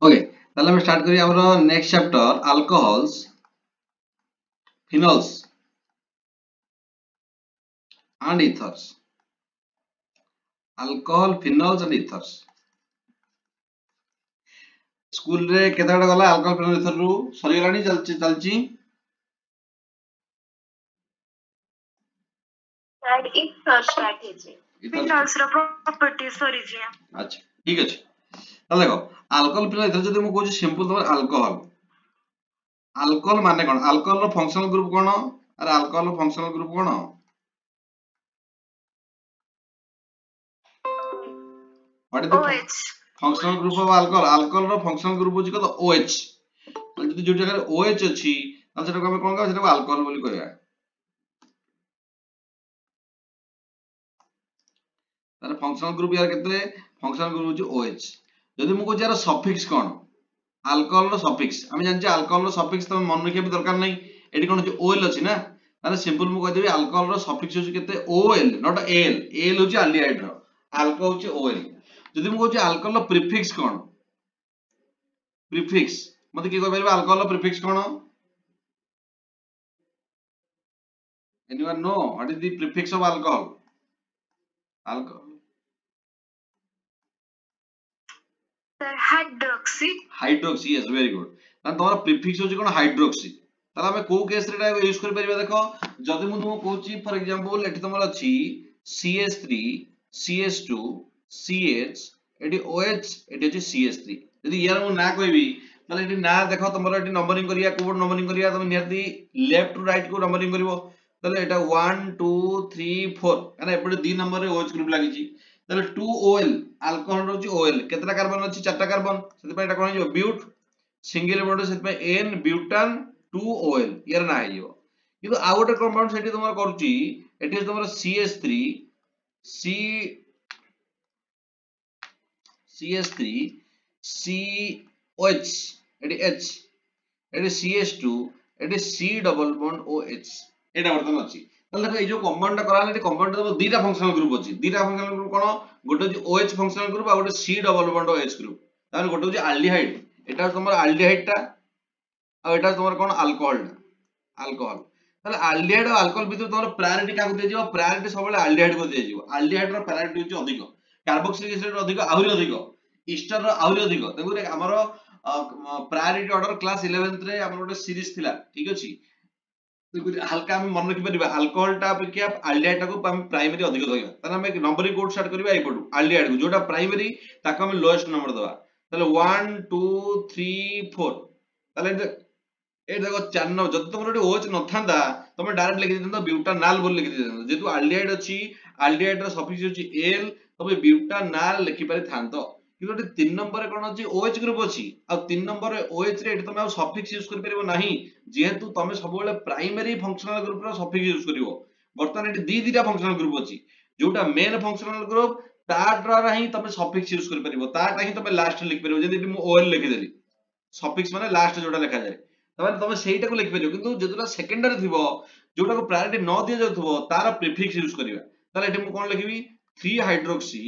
Okay ताले हम start करी हमरो next chapter alcohols phenols and ethers alcohols phenols and ethers school रे केताडा गला अल्कोहल फिनोल ईथर रु सरी गलानी चलची and ईथर स्ट्रेटजी फिनोल्स रो प्रॉपर्टीज सरी जे अच्छा ठीक अछि ताले देखो अल्कोहल फिनोल ईथर जदि मु कहू सिंपल तमर अल्कोहल अल्कोहल माने कोन अल्कोहल रो फंक्शनल ग्रुप कोन अरे अल्कोहल रो फंक्शनल ग्रुप कोन what is the OH functional group of alcohol alcohol रो फंक्शनल ग्रुप होची कत OH जदि जो जगह OH अछि त सेटा को हम कोन कहबा सेटा अल्कोहल बोली कहबा तार फंक्शनल ग्रुप यार केते फंक्शनल ग्रुप होची OH जदि मु कहू यार सफिक्स कोन अल्कोहल रो सफिक्स हम जान जे अल्कोहल रो सफिक्स त मन रखिया भी दरकार नै एडी कोन होची OL अछि ना ताले सिंपल मु कह देबी अल्कोहल रो सफिक्स होची केते OL नॉट AL AL होची एल्डिहाइड रो अल्को होची OL जदि मु कहू अल्कोहल रो प्रीफिक्स कोन प्रीफिक्स मते की कह परबा अल्कोहल रो प्रीफिक्स कोन anyone know what is the prefix of alcohol alcohol sir hydroxy yes very good तान तोरा प्रीफिक्स होची कोन हाइड्रोक्सी ताला हमें को केस रे यूज कर परिबा देखो जदि मु तुमको कहूची फॉर एग्जांपल एठी तमर अछि CH3 CH2 CH एठी OH एठी अछि CH3 यदि यार मु ना कहबी ताले एठी ना देखो तमर एठी नंबरिंग करिया कोड नंबरिंग करिया तुम नियरली लेफ्ट टू राइट को नंबरिंग करिवो ताले एटा 1 2 3 4 काना एपटे 2 नंबर रे OH ग्रुप लागी छी ताले 2OL अल्कोहल होची OL केतरा कार्बन अछि चारटा कार्बन सेति पय एटा कोन हो ब्यूट सिंगल बॉन्ड सेति पय N ब्यूटान 2OL यार ना आइयो किंतु आ गोटे कंपाउंड सेठी तमर करूची एठी तमर CH3 C CH3 COH एठी H एठी CH2 एठी C डबल बॉन्ड OH एटा वर्तन अछि ताले देखो ए जो कंपाउंड कराले एठी कंपाउंड तो दीटा फंक्शनल ग्रुप अछि दीटा फंक्शनल ग्रुप कोन गोटे अछि OH फंक्शनल ग्रुप आ गोटे C double bond OH group ताले गोटे अछि एल्डिहाइड एटा तमर एल्डिहाइड टा आ एटा तमर कोन अल्कोहल अल्कोहल ताले एल्डिहाइड और अल्कोहल भितर तमर प्रायोरिटी काको दे जिवो प्रायोरिटी सबले एल्डिहाइड को दे जिवो एल्डिहाइड रो प्रायोरिटी होची अधिक कार्बोक्सिलिक एसिड रो अधिक आहुरी अधिक ईस्टर रो आहुरी अधिक देखो हमरो प्रायोरिटी ऑर्डर क्लास 11th रे हमर गोटे सीरीज थिला ठीक अछि हल्का हम मन रखि परिबा अल्कोहल टा अपेक्षा एल्डिहाइड टा को हम प्राइमरी अधिक धरिबा ताने हम नंबरिंग कोड स्टार्ट करबा ए पडू एल्डिहाइड को जोटा प्राइमरी ताको हम लोएस्ट नंबर दबा ताले 1 2 3 4 ताले ए देखो 4 नंबर जद तमरो OH न थांदा तमे डायरेक्ट लिखि देतन ब्यूटानॉल बोल लिखि देतन जेतु एल्डिहाइड अछि एल्डिहाइड रो सफिक्स अछि एल तमे ब्यूटानॉल लिखि पारि थांतो किबे 3 नंबर रे कोन अछि OH ग्रुप अछि आ 3 नंबर रे OH रे एठी तमे सफिक्स यूज कर परिबो नाही जेहेतु तमे सबले प्राइमरी फंक्शनल ग्रुप रो सफिक्स यूज करिवो बर्तमान एठी दीटा फंक्शनल ग्रुप अछि जोटा मेन फंक्शनल ग्रुप ताड्रा ही तमे सफिक्स यूज कर परिबो ताटा ही तमे लास्ट लिखि परिबो जेति मु OL लिखि देली सफिक्स माने लास्ट जोटा लिखा जाय तमे तमे सेहीटा को लिखि परिबो किंतु जेतुला सेकेंडरी थिबो जोटा को प्रायोरिटी न दिया जाउथबो तार प्रीफिक्स यूज करिवा ताले एठी मु कोन लिखिबी 3 हाइड्रोक्सी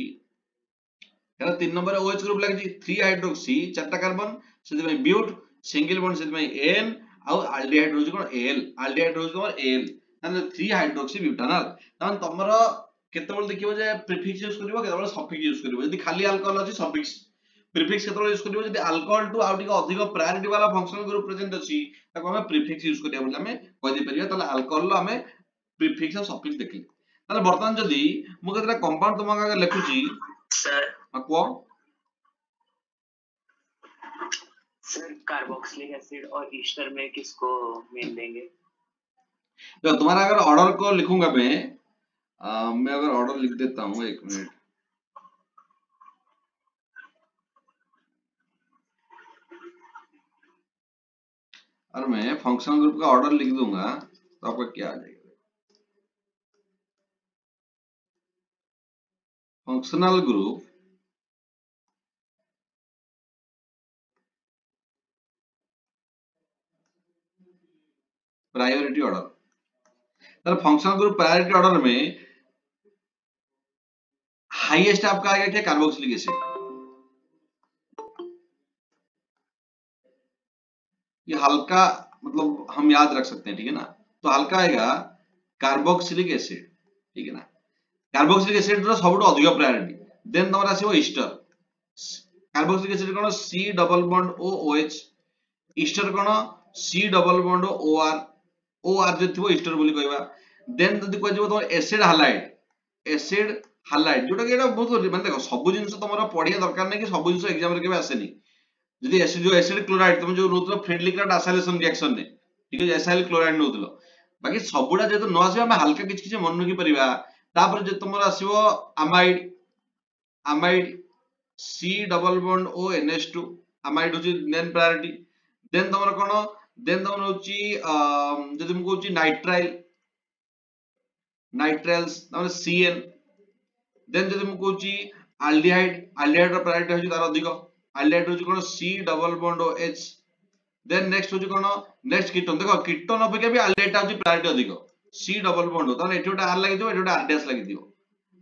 एरा 3 नंबर OH ग्रुप लागिची 3 हाइड्रोक्सी चारटा कार्बन सेति में ब्यूट सिंगल बॉन्ड सेति में N आ एल्डिहाइड रोज कोन Al एल्डिहाइड रोज कोन Al ताले 3 हाइड्रोक्सी ब्यूटानॉल तमन तमरो केतेबेल देखिबो जे प्रीफिक्स यूज करिवो केतेबेल सफिक्स यूज करिवो यदि खाली अल्कोहल अछि सफिक्स प्रीफिक्स केतेबेल यूज करिवो जदि अल्कोहल टू आउटिक अधिक प्रायोरिटी वाला फंक्शनल ग्रुप प्रेजेंट अछि ताको हम प्रीफिक्स यूज करिया बोले हमें कहि दे परिया ताले अल्कोहल लो हमें प्रीफिक्स और सफिक्स देखि ताले वर्तमान जदि मु केतेला कंपाउंड तुम आगे लिखुची सर को सर कार्बोक्सिलिक एसिड और ईस्टर में किसको मेन देंगे तो तुम्हारा अगर ऑर्डर को लिखूंगा मैं अगर ऑर्डर लिख देता हूं 1 मिनट और मैं फंक्शनल ग्रुप का ऑर्डर लिख दूंगा तो आपका क्या आ जाएगा फंक्शनल ग्रुप प्रायोरिटी ऑर्डर तर फंक्शनल ग्रुप प्रायोरिटी ऑर्डर में हाईएस्ट आपका आएगा क्या कार्बोक्सिलिक एसिड ये हल्का मतलब हम याद रख सकते हैं, ठीक है ना। तो हल्का आएगा कार्बोक्सिलिक एसिड, ठीक है ना। कार्बोक्सिलिक एसिड रो सबटो अधिक प्रायोरिटी। देन तमरा आसीबो ईस्टर। कार्बोक्सिलिक एसिड कोन C double bond O OH, ester कोन C double bond O R, O R जे थिबो ईस्टर बोली कहबा। देन जदी कह दिबो तम एसिड हालाइड, एसिड हालाइड जोटा कि एटा बहुत माने देखो सब जिंस तमरा पढिया दरकार नै कि सब जिंस एग्जाम रे केबे आसेनी। जदी एसिड जो एसिड क्लोराइड तुम जो नोतलो फ्रेंडली क्लाउड असाइलेशन रिएक्शन ने, ठीक है, एसाइल क्लोराइड नोतलो। बाकी सबुडा जेतो न आसीबा हम हल्का किछ किछ मन रखि परिबा। तापर जे तमरा आसीबो amide, amide C double bond O NH2, amide होची मेन प्रायोरिटी। देन तमरा कोन, देन तमरा होची जदी हम कहूची नाइट्राइल, नाइट्राइल्स तमरा CN। देन जदी हम कहूची अल्डिहाइड, अल्डिहाइड रो प्रायोरिटी होची तार अधिक, अल्डिहाइड होची कोन C double bond O H। Then next होची कोन, नेक्स्ट कीटोन, देखो कीटोन अपेक्षा भी अल्डिहाइड होची प्रायोरिटी अधिक, C डबल बॉन्ड हो ताने एठी ओटा R लागि दियो, एठी ओटा R डैश लागि दियो,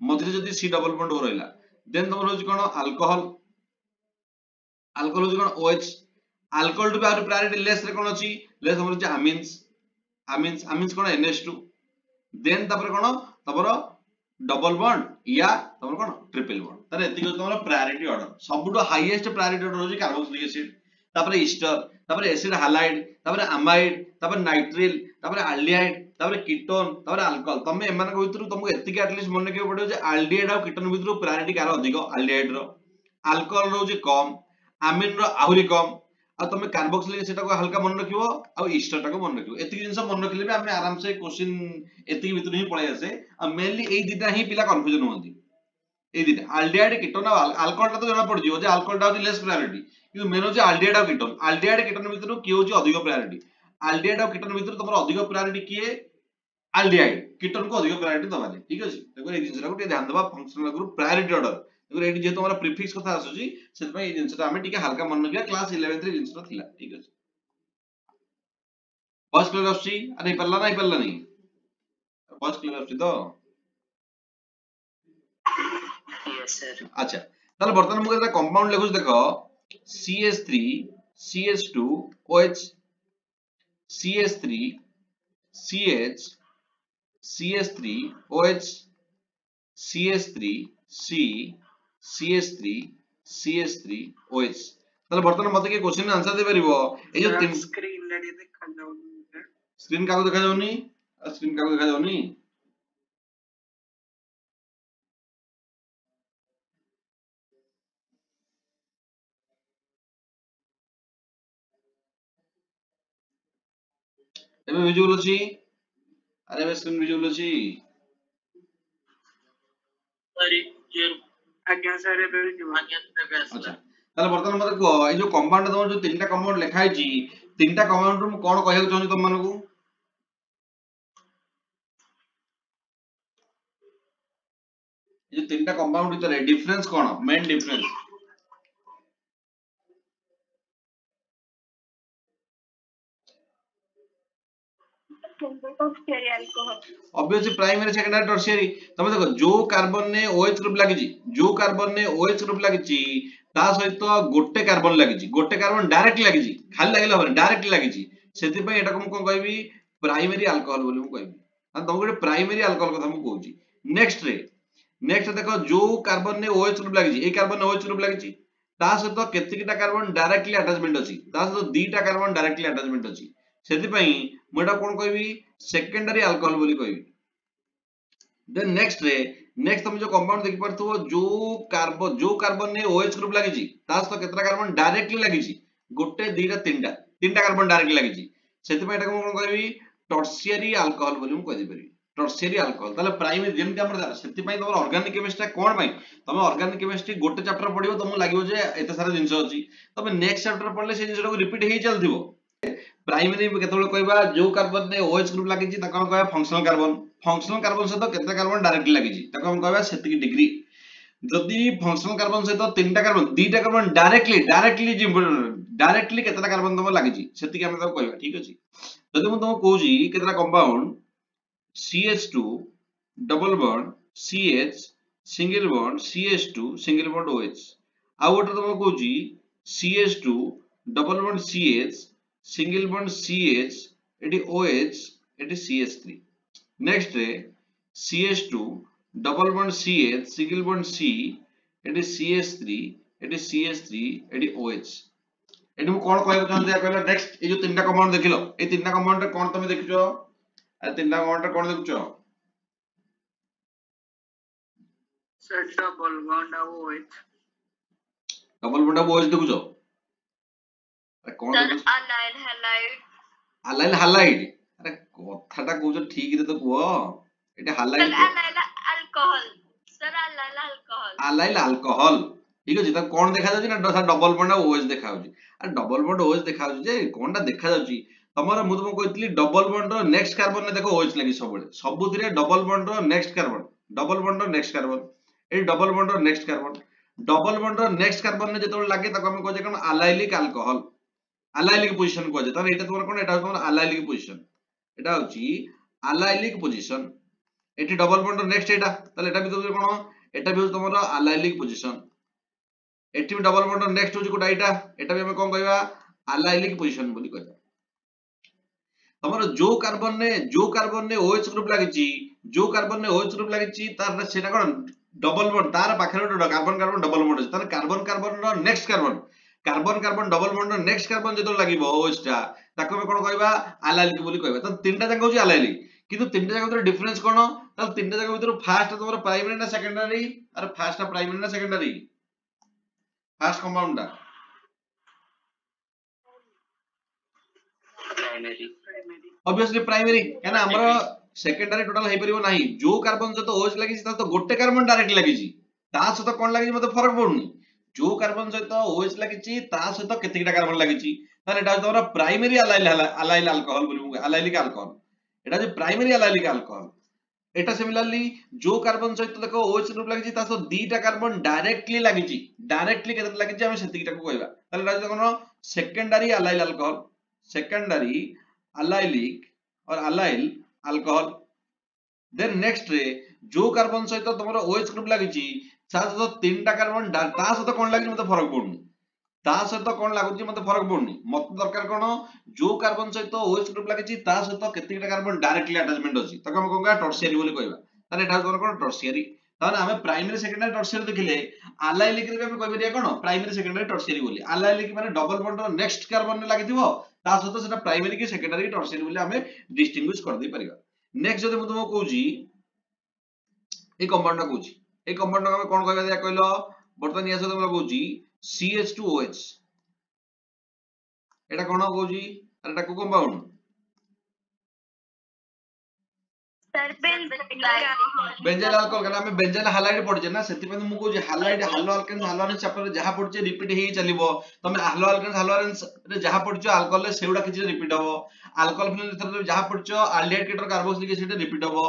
मधुरे जदी C डबल बॉन्ड हो रहला। देन तमरा होची कोन अल्कोहल, अल्कोहल होची कोन OH। अल्कोहल टू भी प्रायोरिटी लेस रे कोन अछि, लेस हमर होची अमीन्स, अमीन्स, अमीन्स कोन NH2। देन तापर कोन तमरो डबल बॉन्ड या तमरो कोन ट्रिपल बॉन्ड, तारे एतिक तमरो प्रायोरिटी ऑर्डर। सबटो हाईएस्ट प्रायोरिटी ऑर्डर होची कार्बोक्सिलिक एसिड, तापर ईस्टर, तापर एसिड हालाइड, तापर अमाइड, तापर नाइट्रिल, तापर अल्डिहाइड, तापर कीटोन, तापर अल्कोहल। तमे एमान को भितरु तुमको एतिक एटलीस्ट मन के पड़ो जे अल्डिहाइड और कीटोन भितरु प्रायोरिटी कार अधिक, अल्डिहाइड रो, अल्कोहल रो जे कम, अमीन रो आहुरी कम। आ तुम कार्बोक्सिलिक एसिड को हल्का मन रखिबो आ ईस्टर को मन रखिबो। एतिक जिंस मन रखिले भी हम आराम से क्वेश्चन एतिक भितरु ही पळे आसे। आ मेनली एई दिटा ही पिला कंफ्यूजन होंदी, एई दिटा अल्डिहाइड कीटोन आ अल्कोहल तो जना पड़ जिवो जे अल्कोहल टा होची लेस प्रायोरिटी, किंतु मेन होची अल्डिहाइड और कीटोन। अल्डिहाइड कीटोन भितरु की होची अधिक प्रायोरिटी, अल्डिहाइड और कीटोन भितरु तमरो अधिक प्रायोरिटी किए अल्डिहाइड, कीटोन को अधिक प्रायोरिटी दबाले, ठीक अछि। देखो ए जिंस को ध्यान देबा फंक्शनल ग्रुप प्रायोरिटी ऑर्डर। देखो एठी जेतो हमरा प्रीफिक्स कथा आसुची सेत पई ए जिंसटा हमें टिके हल्का मन रखिया, क्लास 11th रे जिंसटा थिला, ठीक अछि। वॉइस क्लियर आसुची आ नहीं पल्ला नहीं पल्ला नहीं, वॉइस क्लियर आसुची तो यस सर। अच्छा ताले बर्तमान मु एटा कंपाउंड लिखुछ देखो CH3 CH2 OH, CH3 CH CH3 OH, CH3 C CH3 CH3 OH। ताले बर्तमान मते के क्वेश्चन आंसर दे परिबो ए जो तीन स्क्रीन रे देखा जाउनी, स्क्रीन काको देखा जाउनी, स्क्रीन काको देखा जाउनी। एबे विजुअल अछि, अरे एबे स्क्रीन विजुअल अछि। सॉरी जे आज्ञा सर एबे आज्ञा एबे अच्छा आसला। ताले बर्तमान मते को ए जो कंपाउंड तमर जो तीनटा कंपाउंड लिखा हिची, तीनटा कंपाउंड रो कोन कहया चाहनी तुम मानकू। ये जो तीनटा कंपाउंड भीतर डिफरेंस कोन, main difference obviously primary secondary tertiary. तमे देखो जो कार्बन ने OH ग्रुप लागिची, जो कार्बन ने OH ग्रुप लागिची ता सहित गोटे कार्बन लागिची, गोटे कार्बन डायरेक्ट लागिची, खाली लागिला होरे डायरेक्ट लागिची, सेति पई एटा को कोन कहबी प्राइमरी अल्कोहल बोली मु कहबी। आ तुमको प्राइमरी अल्कोहल कथा मु कहूची। नेक्स्ट रे, नेक्स्ट देखो जो कार्बन ने OH ग्रुप लागिची, ए कार्बन ने OH ग्रुप लागिची ता सहित केतिकिटा कार्बन डायरेक्टली अटैचमेंट अछि, ता सहित दीटा कार्बन डायरेक्टली अटैचमेंट अछि, सेति पई मु एटा कोन कहबी सेकेंडरी अल्कोहल बोली कहबी। देन नेक्स्ट रे, नेक्स्ट तुम जो कंपाउंड देखि परथो जो कार्बन ने OH ग्रुप लागिची ता सहित केतरा कार्बन डायरेक्टली लागिची, गोटे दीटा तीनटा तीनटा कार्बन डायरेक्टली लागिची, सेति पई एटा कोन कहबी टर्शियरी अल्कोहल बोली मु कहि परबी। टर्शियरी अल्कोहल ताले प्राइमरी जेमति हमर सेति पई तमर ऑर्गेनिक केमिस्ट्री कोन पई तमे ऑर्गेनिक केमिस्ट्री गोटे चैप्टर पढिबो तमु लागिवो जे एते सारा जिंस अछि, तमे नेक्स्ट चैप्टर पढले से जिंसटा को रिपीट हेई चलथिबो। प्राइमरी केतबेले कहबा जो कार्बन ने OH ग्रुप लागिची ताको हम कहबा फंक्शनल कार्बन, फंक्शनल कार्बन से तो केते कार्बन डायरेक्टली लागिची ताको हम कहबा सेति डिग्री। जदि फंक्शनल कार्बन से तो तीनटा कार्बन दीटा कार्बन डायरेक्टली केतेटा कार्बन तम लागिची सेति हम ताको कहबा, ठीक अछि। जदि मु तुमको कहूची केतेटा compound CH2 double bond CH single bond CH2 single bond OH, आ गोटे तुमको कहूची CH2 double bond CH single bond CH एटी OH एटी CH3 नेक्स्ट रे CH2 double bond CH single bond C एटी CH3 एटी CH3 एटी OH एटी मु कोन कहबो चाहते या कहला नेक्स्ट ए जो तीनटा कंपाउंड देखिलो ए तीनटा कंपाउंड रे कोन तमे देखियो आ तीनटा कंपाउंड रे कोन देखियो sir double bond OH double bond OH देखुछो अरे कोन sir allyl halide allyl halide अरे कथाटा कहूछ ठीक रे तो कुओ एटा sir halide allyl alcohol sir allyl alcohol allyl alcohol ठीक अछि त कोन देखा जाउची ना डबल बॉन्ड OH देखा जाउची आ डबल बॉन्ड OH देखा जाउची जे कोनटा देखा जाउची तमरा मु तुम कहतली डबल बॉन्ड रो नेक्स्ट कार्बन ने देखो OH लागि सबले सबुथिरे डबल बॉन्ड रो नेक्स्ट कार्बन ए डबल बॉन्ड रो नेक्स्ट कार्बन ने जेतो लागे तको हम कहजे कोन अलाइलिक अल्कोहल अलाइलिक पोजीशन कहजे त एटा तमरा कोन एटा तमरा अलाइलिक पोजीशन एटा होची अलाइलिक पोजीशन एटी डबल बॉन्ड रो नेक्स्ट एटा ताले एटा भी तो कोन एटा भी तमरा अलाइलिक पोजीशन एटी डबल बॉन्ड रो नेक्स्ट होची कोटा एटा भी हम कोन कहबा अलाइलिक पोजीशन बोली कहबा तमरा जो कार्बन ने OH ग्रुप लागिची जो कार्बन ने OH ग्रुप लागिची तार सेटा कोन डबल बॉन्ड तार पाखरे कार्बन डबल बॉन्ड अछि तार कार्बन रो नेक्स्ट कार्बन डबल बॉन्ड रो नेक्स्ट कार्बन जेतो लागिबो OH टा ताको हम कोन कहबा अलाइलिक बोली कहबा त तीनटा जंग होची अलाइलिक किंतु तीनटा जंग भीतर डिफरेंस कोन त तीनटा जंग भीतर फर्स्ट तमरा प्राइमरी ना सेकेंडरी अरे फर्स्ट टा प्राइमरी ना सेकेंडरी फर्स्ट कंपाउंड टा प्राइमरी ऑब्वियसली प्राइमरी याना हमरो सेकेंडरी टोटल हे परिबो नाही जो कार्बन जतो OH लागिची ता तो गोटे कार्बन डायरेक्ट लागिची ता सहित कोन लागिची मते फरक पडुनी जो कार्बन सहित OH लागिची ता सहित केतिकटा कार्बन लागिची ताने एटा तमरा प्राइमरी अलाइल अल्कोहल बोलबो अलाइलिक अल्कोहल एटा जे प्राइमरी अलाइलिक अल्कोहल एटा सिमिलरली जो कार्बन सहित देखो OH ग्रुप लागिची ता सहित दीटा कार्बन डायरेक्टली लागिची डायरेक्टली केते लागिची हम सेतिकटा को कहबा ताले एटा कोन secondary allyl alcohol secondary allylic और अलाइल अल्कोहल देन नेक्स्ट रे जो कार्बन सहित तमरो OH ग्रुप लागिची ता सहित तीनटा कार्बन ता सहित कोन लागिची मते फरक पडुनी ता सहित कोन लागुची मते फरक पडुनी मते दरकार कोन जो कार्बन सहित OH ग्रुप लागिची ता सहित केतिकटा कार्बन डायरेक्टली अटैचमेंट अछि तक हम कोनगा टर्शियरी बोली कहबा ताने एटा कोन टर्शियरी ताने हमें प्राइमरी सेकेंडरी टर्शियरी देखिले अलाइलिक रे हम कहबेरिया कोन प्राइमरी सेकेंडरी टर्शियरी बोली अलाइलिक माने डबल बॉन्ड रो नेक्स्ट कार्बन ने लागिथिबो ता सहित सेटा प्राइमरी की सेकेंडरी की टर्शियरी बोली हमें डिस्टिंग्विश कर दे परिबा नेक्स्ट जदि मु तुमको कहूची ए कंपाउंड ना कहूची ए कंपाउंड हम कोन कहबा दिया कहलो बर्तन या सहित हम कहूची CH2OH एटा कोन कहूची अरे एटा को कंपाउंड सर बेंजाइल अल्कोहल कारण हमें बेंजाइल हालाइड पड़जे ना सेति पे मु कहूची हालाइड हालो अल्केन हालोरेंस चैप्टर जहा पड़जे रिपीट हे चलिबो तमे हालो अल्केन हालोरेंस रे जहा पड़जो अल्कोहल सेउडा किछि रिपीट हबो अल्कोहल फिनोल थर जहा पड़जो एल्डिहाइड केटर कार्बोक्सिलिक एसिड रिपीट हबो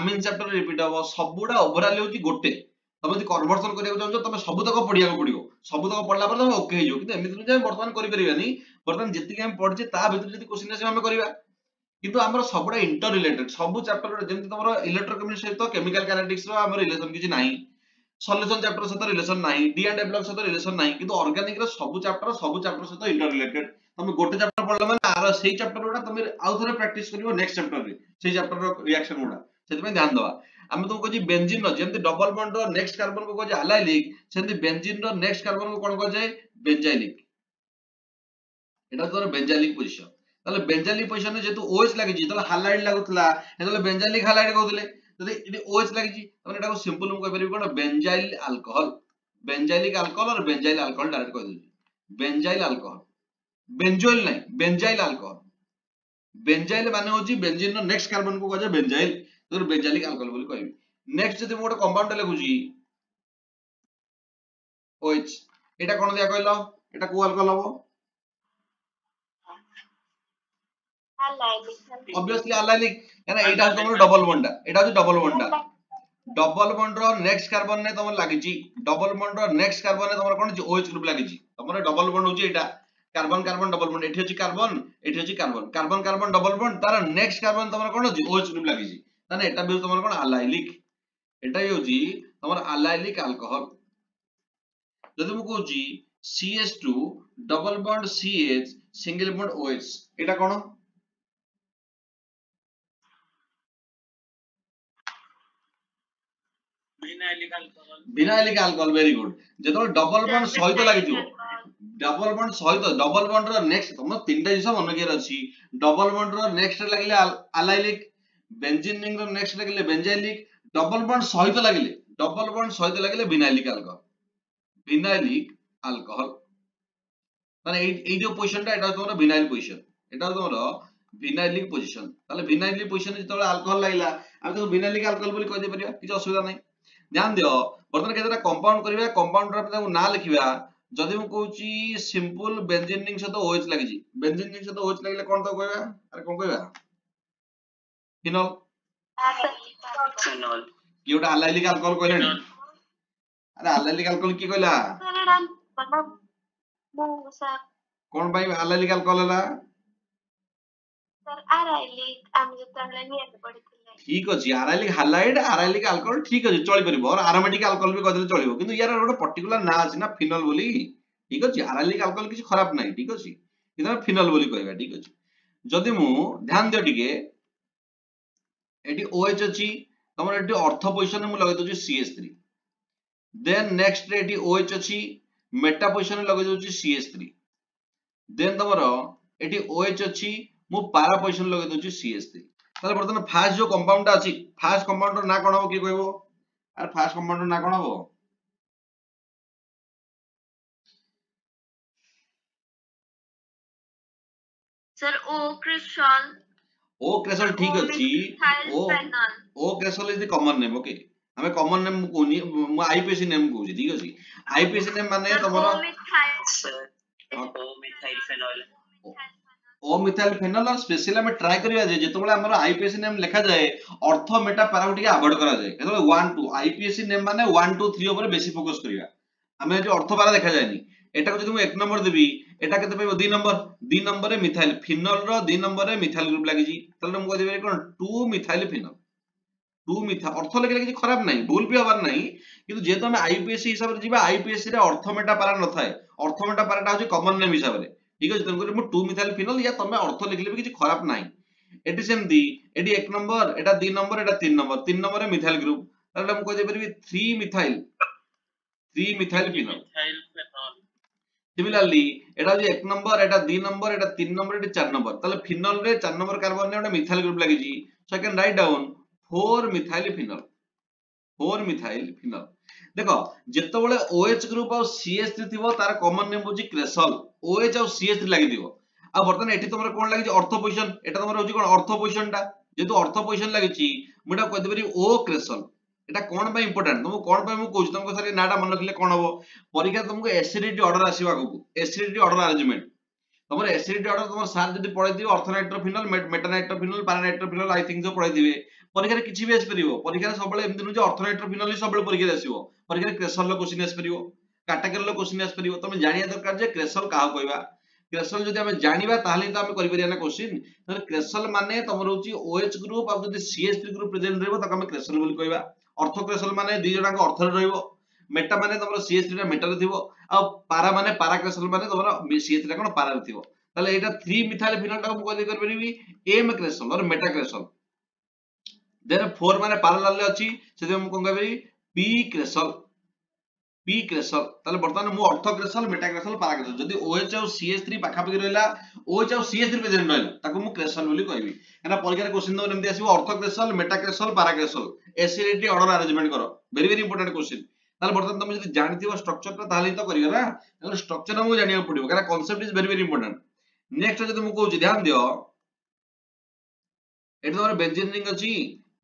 अमीन चैप्टर रिपीट हबो सबुडा ओवरऑल होची गोटे तमे जि कन्वर्सन करिया चाहछो तमे सबु तक पढिया को पडियो सबु तक पढला पर तमे ओके हेजो किंतु एमिति जे वर्तमान करि परिबानी वर्तमान जति हम पढजे ता भीतर जति क्वेश्चन आसे हम करिबा किंतु हमर सबुडा इंटर रिलेटेड सबु चैप्टर जेमति तमरो इलेक्ट्रोकेमिस्ट्री सहित केमिकल काइनेटिक्स रो हमर रिलेशन किछि नाही सॉल्यूशन चैप्टर सहित रिलेशन नाही डी एंड ब्लॉक सहित रिलेशन नाही किंतु ऑर्गेनिक रो सबु चैप्टर सहित इंटर रिलेटेड तमे गोटे चैप्टर पढला माने आरो सेही चैप्टर उडा तमे आउ थरे प्रैक्टिस करिवो नेक्स्ट चैप्टर रे सेही चैप्टर रो रिएक्शन उडा सेति में ध्यान दवा हम तुमको कहजी बेंजीन रो जेमति डबल बॉन्ड रो नेक्स्ट कार्बन को कहजे अलाइलिक सेमति बेंजीन रो नेक्स्ट कार्बन को कोन कहजे बेंजाइलिक एटा तोर बेंजाइलिक पोजीशन ताले बेंजाइलिक पोजीशन ने जेतु OH लागि जी ताले हालाइड लागुतला हेतले बेंजाइलिक हालाइड कहउतले जदि इडी OH लागि जी तने एटा को सिंपल हम कह परिबो कोन बेंजाइल अल्कोहल बेंजाइलिक अल्कोहल और बेंजाइल अल्कोहल डायरेक्ट कह दउची बेंजाइल अल्कोहल बेंजोइल नहीं बेंजाइल अल्कोहल बेंजाइल माने होची बेंजीन रो नेक्स्ट कार्बन को कहजे बेंजाइल तो बेंजाइलिक अल्कोहल बोली कहबी नेक्स्ट जदि मोटे कंपाउंड लिखुची OH एटा कोन दिया कहलो एटा को अल्कोहल हबो अलाइलिक ऑब्वियसली अलाइलिक याना एटा तमरो डबल बॉन्ड एटा होची डबल बॉन्ड रो नेक्स्ट कार्बन ने तमर लागिची डबल बॉन्ड रो नेक्स्ट कार्बन ने तमर कोन OH ग्रुप लागिची तमरो डबल बॉन्ड होची एटा कार्बन कार्बन डबल बॉन्ड एठी होची carbon carbon carbon double bond तार नेक्स्ट कार्बन तमर कोन होची OH ग्रुप लागिची ताने एटा भी तमर कोन अलाइलिक एटा ही होची तमर अलाइलिक अल्कोहल जदि मु कहूची CH2 double bond CH single bond OH एटा कोन vinylic alcohol vinylic alcohol very good जेतो डबल बॉन्ड सहित लागिथिबो डबल बॉन्ड सहित डबल बॉन्ड रो नेक्स्ट तुम तीनटा जिस मन के अछि डबल बॉन्ड रो नेक्स्ट लागिले अलाइलिक बेंजीन रिंग रो नेक्स्ट लागिले बेंजाइलिक डबल बॉन्ड सहित लागिले विनाइलिक अल्कोहल माने এই যে পজিশনটা এটা তোমার ভিনাইল পজিশন এটা তোমার ভিনাইলিক পজিশন তাহলে ভিনাইলিক পজিশনে যেতବେଳେ अल्कोहल লাগিলা আমি তো ভিনাইলিক अल्कोहल বলি কই দে পারিবা কিছু অসুবিধা নাই ध्यान दियो बर्तमान केतेटा कंपाउंड करिवा कंपाउंड रे ताको ना लिखिबा जदि मु कहूची सिंपल बेंजीन रिंग सहित OH लागि जी बेंजीन रिंग सहित OH लागिले कोन तो कहबा अरे कोन कहबा फिनोल फिनोल योटा अलाइलिक अल्कोहल कहलेनी अरे अलाइलिक अल्कोहल की कहला सर कोन भाई अलाइलिक अल्कोहल हला सर अराइलिक हम जतले नियत पडिथिले ठीक अछि अराइलिक हालाइड अराइलिक अल्कोहल ठीक अछि चली परिबो और अरोमेटिक अल्कोहल भी कहले चलिबो किंतु यार गोटे पर्टिकुलर ना अछि ना फिनोल बोली ठीक अछि अराइलिक अल्कोहल किछ खराब नाही ठीक अछि किंतु फिनोल बोली कहबा ठीक अछि जदि मु ध्यान दियो टिके एटी OH अछि तमर एटी अर्थ पोजीशन मु लगे दोची CH3 देन नेक्स्ट रे एटी OH अछि मेटा पोजीशन लगे दोची CH3 देन तमर एटी OH अछि मु पारा पोजीशन लगे दोची CH3 ताले बर्तन फास्ट जो कंपाउंड अछि फास्ट कंपाउंड ना कोन हो की कहबो अरे फास्ट कंपाउंड ना कोन हो सर ओ क्रिस्टल ठीक अछि o cresol is the common name okay हमें कॉमन नेम कोनी मु आईपीएसी नेम कहूची ठीक अछि आईपीएसी नेम माने तमरो ओ मिथाइल फेनॉल और स्पेशली हम ट्राई करिया जे जेतबेले हमर आईपीएसी नेम लिखा जाए अर्थ मेटा पारा के अवॉइड करा जाए केतबेले 1 2 आईपीएसी नेम माने 1 2 3 ऊपर बेसी फोकस करिया हमें जो अर्थ पारा देखा जाएनी एटा को जदि मु 1 नंबर देबी एटा केते पाइबो 2 नंबर रे मिथाइल फिनॉल रो 2 नंबर रे मिथाइल ग्रुप लागि जी तले मु कह देबे कोन 2 मिथाइल फिनॉल 2 मिथा अर्थ लेके किछ खराब नाही भूल भी हबार नाही किंतु जेतो हम आईपीएसी हिसाब रे जीवा आईपीएसी रे अर्थ मेटा पारा न थाए अर्थ मेटा पाराटा होची कॉमन नेम हिसाब रे ठीक अछि तनको मु 2 मिथाइल फिनॉल या तमे अर्थ लिखले भी किछ खराब नाही एटी सेमदी एटी 1 नंबर एटा 2 नंबर एटा 3 नंबर रे मिथाइल ग्रुप तले हम कह दे परबी 3 मिथाइल फिनॉल सिमिलरली एटा जे 1 नंबर एटा 2 नंबर एटा 3 नंबर एटा 4 नंबर तले फिनॉल रे 4 नंबर कार्बन ने ओटा मिथाइल ग्रुप लागि जी so I can write down 4 methyl phenol देखो जेतबेले OH ग्रुप और CH3 थिबो तार कॉमन नेम होची क्रेसॉल OH और CH3 लागि दिबो आ बर्तन एठी तमरा कोन लागि अर्थ पोजीशन एटा तमरा होची कोन अर्थ पोजीशन टा जेतु अर्थ पोजीशन लागि ची मुटा कह देबरी O क्रेसॉल एटा कोन बा इंपोर्टेंट तुमको कोन बा मु कहूची तुमको सारे नाटा मन रखले कोन हबो परीक्षा तुमको एसिडिटी ऑर्डर आसीबा को एसिडिटी ऑर्डर अरेंजमेंट तमर एसिडिटी ऑर्डर तमर सार जदी पढाई दियो ortho nitrophenol meta nitrophenol para nitrophenol I think so पढाई दिबे परीक्षा रे किछि भी आसी परिबो परीक्षा रे सबले एमति न जे ऑर्थोनाइट्रोफिनॉल ही सबले परीक्षा रे आसीबो परीक्षा रे क्रेसॉल लो क्वेश्चन आसी परिबो कैटेगरी लो क्वेश्चन आसी परिबो तमे जानिया दरकार जे क्रेसॉल काहा कहबा क्रेसॉल जदी हम जानिबा ताहले त हम करि परिया ना क्वेश्चन तर क्रेसॉल माने तमर होची OH ग्रुप आ जदी CH3 ग्रुप प्रेजेंट रहबो त हम क्रेसॉल बोली कहबा ऑर्थो क्रेसॉल माने दी जणा को ऑर्थो रहबो मेटा माने तमर CH3 रा मेटा रे थिबो आ पारा माने पारा क्रेसॉल माने तमर CH3 रा कोन पारा रे थिबो ताले एटा 3 मिथाइल फिनॉल टा को कहै कर परिबी M क्रेसॉल और मेटा क्रेसॉल देन 4 माने पैरेलल ले अछि सेते हम कोन कहबी P क्रेसॉल ताले वर्तमान मु अर्थ क्रेसॉल मेटा क्रेसॉल पारा क्रेसॉल जदी OH और CH3 पाखा पकि रहला OH और CH3 प्रेजेंट रहला ताको मु क्रेसॉल बोली कहबी एना परीक्षा क्वेश्चन दो एमति आसीबो अर्थ क्रेसॉल मेटा क्रेसॉल पारा क्रेसॉल एसिडिटी ऑर्डर अरेंजमेंट करो वेरी वेरी इंपोर्टेंट क्वेश्चन ताले वर्तमान तुम जदी जानिथिबो स्ट्रक्चर ता ताले तो करियो ना ताले स्ट्रक्चर हमहु जानिया पड़िबो कारण concept is very very important next जदी मु कहूची ध्यान दियो एठी तमर बेंजीन रिंग अछि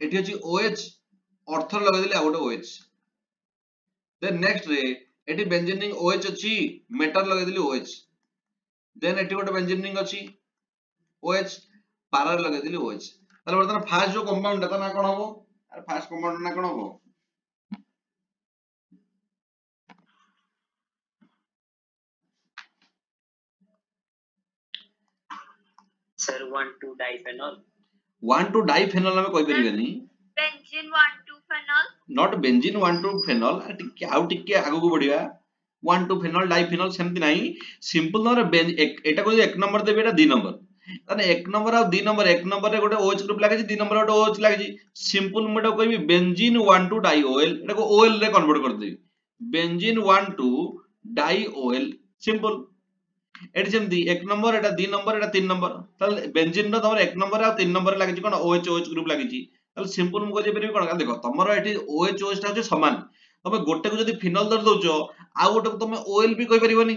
एठी अछि OH ऑर्थो लगा दिले आ गोटे OH देन नेक्स्ट रे एठी बेंजीन रिंग OH अछि मेटल लगा दिले OH देन एठी गोटे बेंजीन रिंग अछि OH पारा लगा दिले OH ताले वर्तमान फास्ट जो कंपाउंड ता ना कोन हबो अरे फास्ट कंपाउंड ना कोन हबो सर 1 2 डाइफेनॉल 1 2 डाइफेनॉल हमें कहि परिबेनी benzene 1 2 phenol not benzene 1 2 phenol टिके आउ टिके आगु को बढ़िया 1 2 फेनॉल डाइफिनॉल सेमती नहीं सिंपल नंबर एटा को 1 नंबर देबे एटा 2 नंबर ताने 1 नंबर आ 2 नंबर 1 नंबर रे गोटे OH ग्रुप लागे 2 नंबर गोटे OH लागे सिंपल मुटा कहबी बेंजीन 1 2 डाइओएल एटा को OL रे कन्वर्ट कर देबी बेंजीन 1 2 डाइओएल सिंपल एटी सेमती 1 नंबर एटा 2 नंबर एटा 3 नंबर ताले बेंजीन रो तमर 1 नंबर आ 3 नंबर लागे कोन OH ग्रुप लागे ताले सिंपल मु कहि परबी कोन देखो तमरो एटी OH टा समान तमे गोटे को जदी फिनल धर दउचो आ गोटे को तमे OL भी कहि परिबनी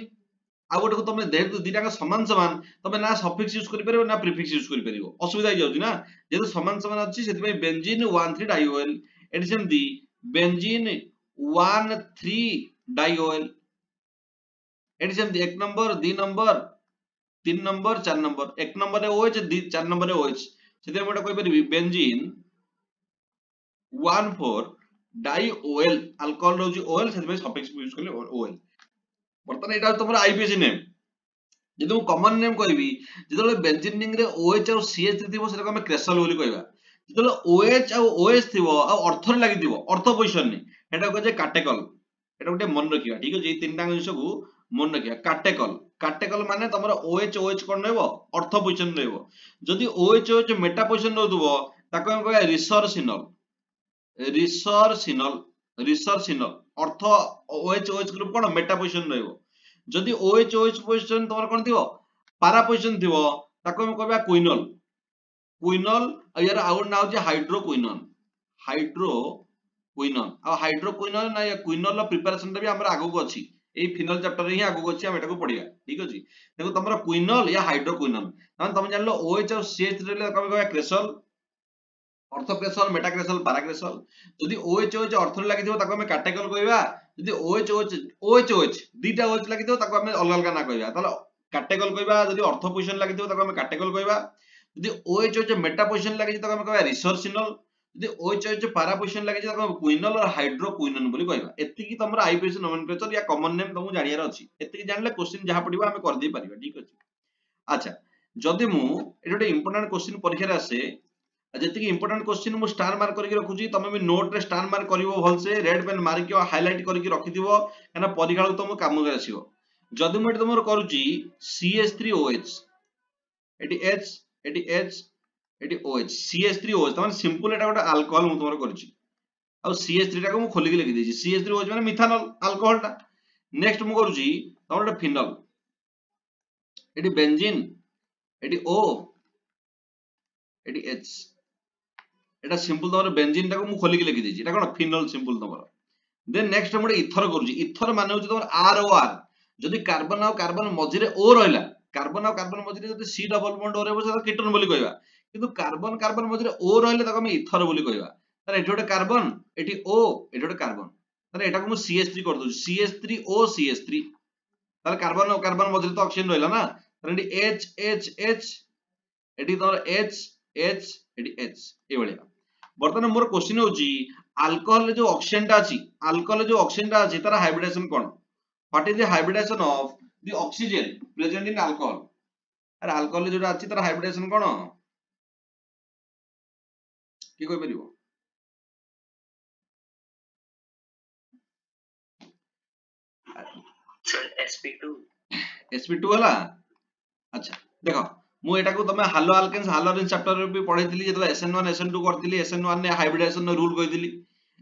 आ गोटे को तमे जेहेतु दिटाका समान समान तमे ना सफिक्स यूज करि परिबो ना प्रीफिक्स यूज करि परिबो असुविधा हो जाउची ना जेहेतु समान समान अछि सेति पई बेंजीन 1 3 डाइओएल एटी सेमती बेंजीन 1 3 डाइओएल एटी सेमती 1 number 2 number 3 number 4 number 1 number रे OH 4 नंबर रे OH सेति मोटा कहि परिबी बेंजीन 1 4 डाइओएल अल्कोहल रोजी OL सेति पई सफिक्स यूज करले OL बर्तन एटा तमरा आईपीसी नेम जदि मु कॉमन नेम कहबी जदि बेंजीन रिंग रे OH और CH थिबो सेटा हम क्रेसल बोली कहबा जदि OH और OH थिबो आ अर्थ रे लागि थिबो अर्थ पोजीशन ने एटा कहे काटेकल एटा गोटे मन रखिबा ठीक अछि ए तीनटा जिंस को मन रखिबा काटेकल काटेकल माने तमरा OH कोन रहबो अर्थ पोजीशन रहबो जदि OH मेटा पोजीशन रहउतबो ताको हम कहबा रिसर्सिनल अर्थ OH ग्रुप कोन मेटा पोजीशन रहबो जदि OH पोजीशन तमर कोन थिबो पारा पोजीशन थिबो ताको हम कहबा क्विनल यार आउट ना होची हाइड्रोक्विनन आ हाइड्रोक्विनन ना या क्विनल प्रिपरेशन भी हमरा आगु को अछि ए फिनल चैप्टर रे ही आगु को अछि हम एटा को पढिया ठीक अछि देखो तमरा क्विनल या हाइड्रोक्विनन तमन तम जानलो OH और CH रे कम कहबा क्रेसल अर्थ क्रेसल मेटा क्रेसल पारा क्रेसल जदि OH अर्थ रे लागि दिबो ताको हम काटेकल कहबा जदि OH दुईटा OH लागि दिबो ताको हम अलग अलग ना कहबा ताले काटेकल कहबा जदि अर्थ पोजीशन लागि दिबो ताको हम काटेकल कहबा जदि OH मेटा पोजीशन लागि ताको हम कहबा रिसर्सिनल जदि OH पारा पोजीशन लागि ताको हम क्विनल और हाइड्रोक्विनन बोली कहबा एति की तमरा आईपीसी नोमेनक्लेचर या कॉमन नेम तुमु जानियार अछि एति की जानले क्वेश्चन जहा पडिबा हम कर दे परिबा ठीक अछि अच्छा जदि मु एटा इंपोर्टेंट क्वेश्चन परीक्षा रे आसे जति की इंपोर्टेंट क्वेश्चन मु स्टार मार्क करके रखुची तमे भी नोट रे स्टार मार्क करिवो भल से रेड पेन मार्क के हाइलाइट करके रखि दिबो एना परीक्षा तो मु काम करे आसीबो जदि मु एटा तमर करूची CH3OH eighty H eighty OH CH3OH तमन सिंपल एटा गोटे अल्कोहल मु तमर करूची आ CH3 टा को मु खोली के लिखि देची CH3OH माने मिथानल अल्कोहल टा नेक्स्ट मु करूची तमर एटा फिनल एटी बेंजीन एटी O एटी H एटा सिंपल तमर बेंजीन टा को मु खोली के लिखि देची एटा कोन फिनल सिंपल तमर देन नेक्स्ट हम इथर करूची इथर माने होची तमर ROR जदि कार्बन और कार्बन मझी रे O रहला कार्बन और कार्बन मझी रे जदि C डबल बॉन्ड O रहबो सेटा कीटोन बोली कहबा किंतु कार्बन कार्बन मझी रे O रहले ताको हम इथर बोली कहबा तारे एठी गोटे कार्बन एठी O एठी गोटे कार्बन तारे एटा को मु CH3 कर दोची CH3O CH3 तारे कार्बन और कार्बन मझी रे तो ऑक्सीजन रहला ना तारे एठी H एठी तमर H एठी H ए भलिया बर्तमान मोर क्वेश्चन होची अल्कोहल जो ऑक्सीजन टा अछि अल्कोहल जो ऑक्सीजन टा अछि तार हाइब्रिडेशन कोन what is the hybridisation of the oxygen present in alcohol अरे अल्कोहल जो अछि तार हाइब्रिडेशन कोन की कोइ परिबो सर sp2 होला अच्छा देखो मु एटा को तमे हालो अल्केन्स हालोरेन चैप्टर रे भी पढैतिली जेतला SN1 SN2 करतिली SN1 ने हाइब्रिडेशन रूल कहितिली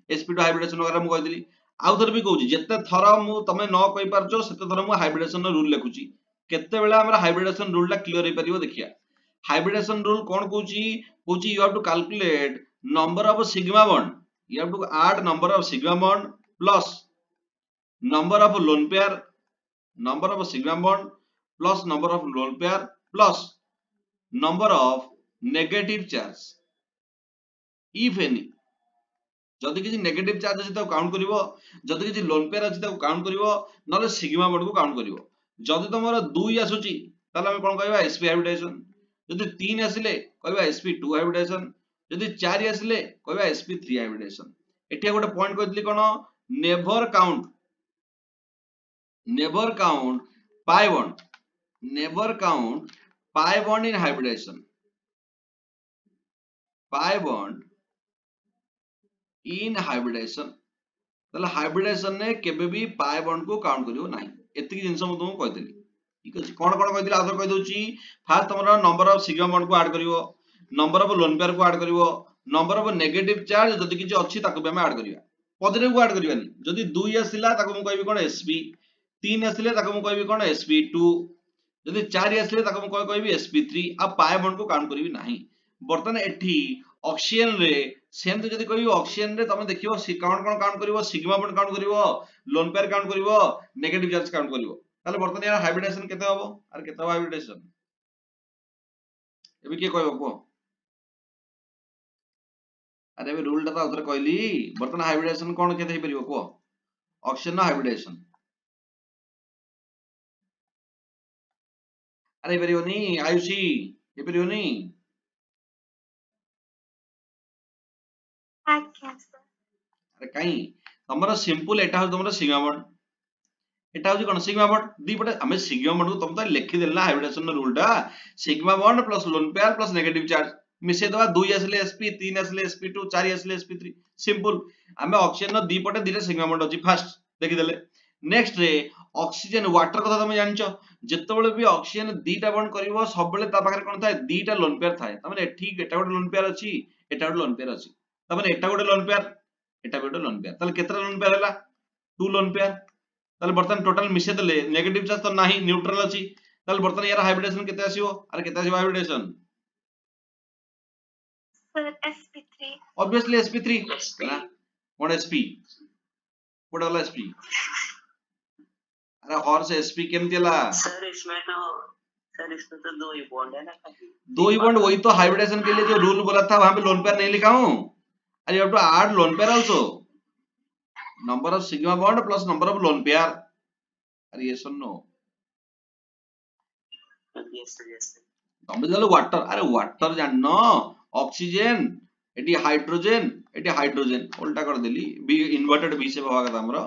sp2 हाइब्रिडेशन वगैरह मु कहितिली आउ थर भी कहूची जेते थरा मु तमे न कहि पारछो सेते थरा मु हाइब्रिडेशन रूल लिखुची केते बेला हमरा हाइब्रिडेशन रूल ला क्लियर हे परिबो देखिया हाइब्रिडेशन रूल कोन कहूची you have to calculate number of sigma bond you have to add number of sigma bond plus number of lone pair number of sigma bond plus number of lone pair plus number of negative charge if any जदि किछि negative charge अछि त count करिवो जदि किछि lone pair अछि त count करिवो नले sigma bond को काउंट करिवो जदि तमरो 2 आसुची ताले हम कोन कहबा sp हाइब्रिडेशन जदि 3 आसिले कहबा sp2 हाइब्रिडेशन जदि 4 आसिले कहबा sp3 हाइब्रिडेशन एठी गोटे पॉइंट कहतली कोन never count pi bond in hybridization ताले हाइब्रिडेशन ने केबे भी पाई बॉन्ड को काउंट करियो नाही एतिकी जिंस मु तुमको कहि देली ठीक अछि कोन कोन कहि दिला आदर कहि दोची फास्ट तमरा नंबर ऑफ सिग्मा बॉन्ड को ऐड करियो नंबर ऑफ लोन पेयर को ऐड करियो नंबर ऑफ नेगेटिव चार्ज जदि किछि अछि ताको भी हम ऐड करिया पॉजिटिव को ऐड करियानी जदि 2 आसिला ताको मु कहबी कोन sp 3 आसिले ताको मु कहबी कोन sp2 जदि 4 आसिले ताको मु कहबी sp3 आ पाई बॉन्ड को काउंट करिवि नाही बर्तन एठी ऑक्सीजन रे सेम तो जदि कहबी ऑक्सीजन रे तमे देखियो काउंट कोन काउंट करिवो सिग्मा बॉन्ड काउंट करिवो लोन पेयर काउंट करिवो नेगेटिव चार्ज काउंट करिवो ताले बर्तन यार हाइब्रिडेशन केते हबो आर केते हाइब्रिडेशन एबे के कहबो को अरे एबे रूल ता उधर कहली बर्तन हाइब्रिडेशन कोन केते हे परिवो को ऑक्सीजन ना हाइब्रिडेशन अरे परिवनी आयुषी हे परिवनी अरे काई तमरा सिंपल एटा हो तमरा सिग्मा बॉन्ड एटा हो कोन सिग्मा बॉन्ड दी पटे हमें सिग्मा बॉन्ड को तुम तो लिखि देला हाइब्रिडेशन रूल टा sigma bond plus lone pair plus negative charge मिसे दवा 2 आसले sp 3 आसले sp2 4 आसले sp3 सिंपल हमें ऑक्सीजन दी पटे दीटा सिग्मा बॉन्ड अछि फर्स्ट देखि देले नेक्स्ट रे ऑक्सीजन वाटर कथा तुम जानचो जेतेबेले भी ऑक्सीजन दीटा बॉन्ड करिवो सब बेले ता पाखरे कोन थाए दीटा लोन पेयर थाए तमने ठीक एटा गोटे लोन पेयर अछि एटा गोटे लोन पेयर अछि तमने एटा गोटे लोन पेयर एटा गोटे लोन पेयर ताले केतरा लोन पेयर हला 2 लोन पेयर ताले बर्तन टोटल मिसे देले नेगेटिव चार्ज तो नाही न्यूट्रल अछि ताले बर्तन यार हाइब्रिडेशन केते आसीओ अरे केते आसीओ hybridization sir sp3 obviously sp3 SP ना व्हाट sp व्हाट वाला sp अरे हॉर्स sp केमतिला सर इसमें तो 2 ही बॉन्ड है ना खाली 2 ही बॉन्ड वही तो हाइब्रिडेशन के लिए जो रूल बोला था वहां पे लोन पेयर नहीं लिखा हूं अरे you have to add lone pair also number of sigma bond plus number of lone pair अरे ये सुनो यस तमे जालो वाटर अरे वाटर जाननो ऑक्सीजन एटी हाइड्रोजन उल्टा कर देली बी इन्वर्टेड बी से भागा था हमरो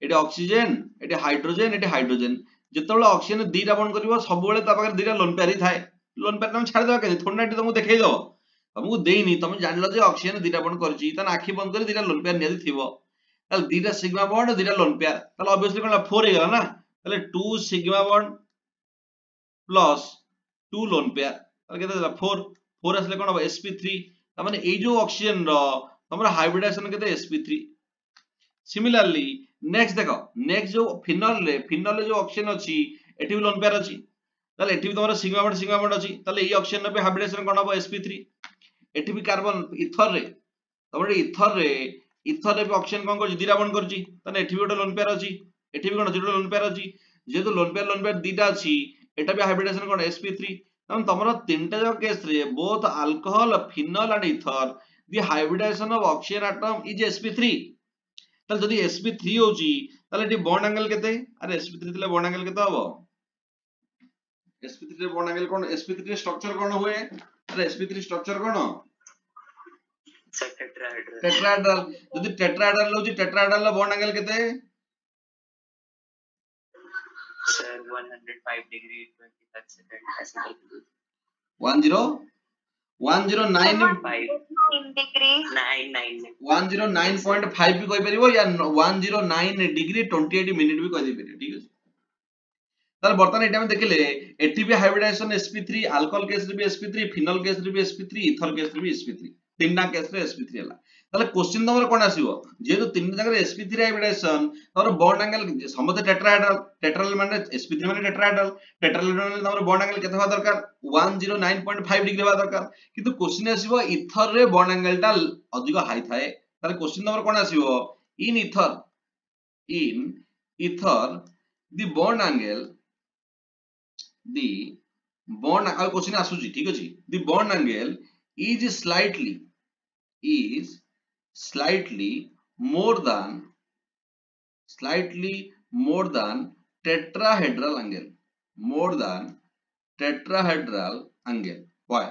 एटी ऑक्सीजन एटी हाइड्रोजन जेतेबेले ऑक्सीजन दीटा बॉन्ड करिवो सब बेले ता पाकर दीटा लोन पेयर ही थाए लोन पेयर तुम छाड़ देबा के थोड़ा एटी तुमको देखाई दो तुमको देइनी तुम जानलो जे ऑक्सीजन दीटा बॉन्ड करची तन आखी बंद कर दीटा लोन पेयर नियति थिवो ताल दीटा सिग्मा बॉन्ड दीटा लोन पेयर ताल ऑब्वियसली कोन 4 हे गला ना ताले 2 sigma bond plus 2 lone pair ताले केते देला 4 असले कोन sp3 त माने ए जो ऑक्सीजन रो तमरा हाइब्रिडेशन केते sp3 सिमिलरली नेक्स्ट देखो नेक्स्ट जो फिनल रे जो ऑक्सीजन अछि एठी भी लोन पेयर अछि ताले एठी भी तमरा सिग्मा बॉन्ड अछि ताले ई ऑक्सीजन रे हाइब्रिडेशन कोन हबो sp3 एठी भी कार्बन इथर रे तमरे इथर रे भी ऑक्सीजन कोन कर दीटा बॉन्ड करछि तने एठी भी गोटे लोन पेयर अछि एठी भी कोन जीरो लोन पेयर अछि जेतो लोन पेयर दीटा अछि एटा भी हाइब्रिडेशन कोन sp3 तम तमरो तीनटा जो केस रे both alcohol phenol and ether the hybridisation of oxygen atom is sp3 तल जदी sp3 होची तले एटी बॉन्ड एंगल केते अरे sp3 तले बॉन्ड एंगल केते हबो sp3 रे बॉन्ड एंगल कोन sp3 स्ट्रक्चर कोन हुए अरे sp3 स्ट्रक्चर कोन टेट्राहेड्रल जदी टेट्राहेड्रल होची टेट्राहेड्रल ला बॉन्ड एंगल केते सर 105 डिग्री 25 सेकंड ऐसे 109 डिग्री 109.5 भी कहि परिबो या 109 डिग्री 28 मिनिट भी कहि परिबो ठीक अछि तार बर्तन एटा में देखले एटी भी हाइब्रिडेशन sp3 अल्कोहल केस रे भी sp3 फिनल केस रे भी sp3 इथर केस रे भी sp3 तीनटा केस रे sp3 हला ताले क्वेश्चन नंबर कोन आसीबो जेतो तीन जगह रे sp3 हाइब्रिडेशन तमरो बॉन्ड एंगल समते टेट्राहेड्रल माने sp3 माने टेट्राहेड्रल माने तमरो बॉन्ड एंगल केते होबा दरकार 109.5 डिग्री होबा दरकार किंतु क्वेश्चन आसीबो इथर रे बॉन्ड एंगल टा अधिक हाई थाए ताले क्वेश्चन नंबर कोन आसीबो in ether the bond angle question आसुची ठीक अछि the bond angle is slightly more than tetrahedral angle why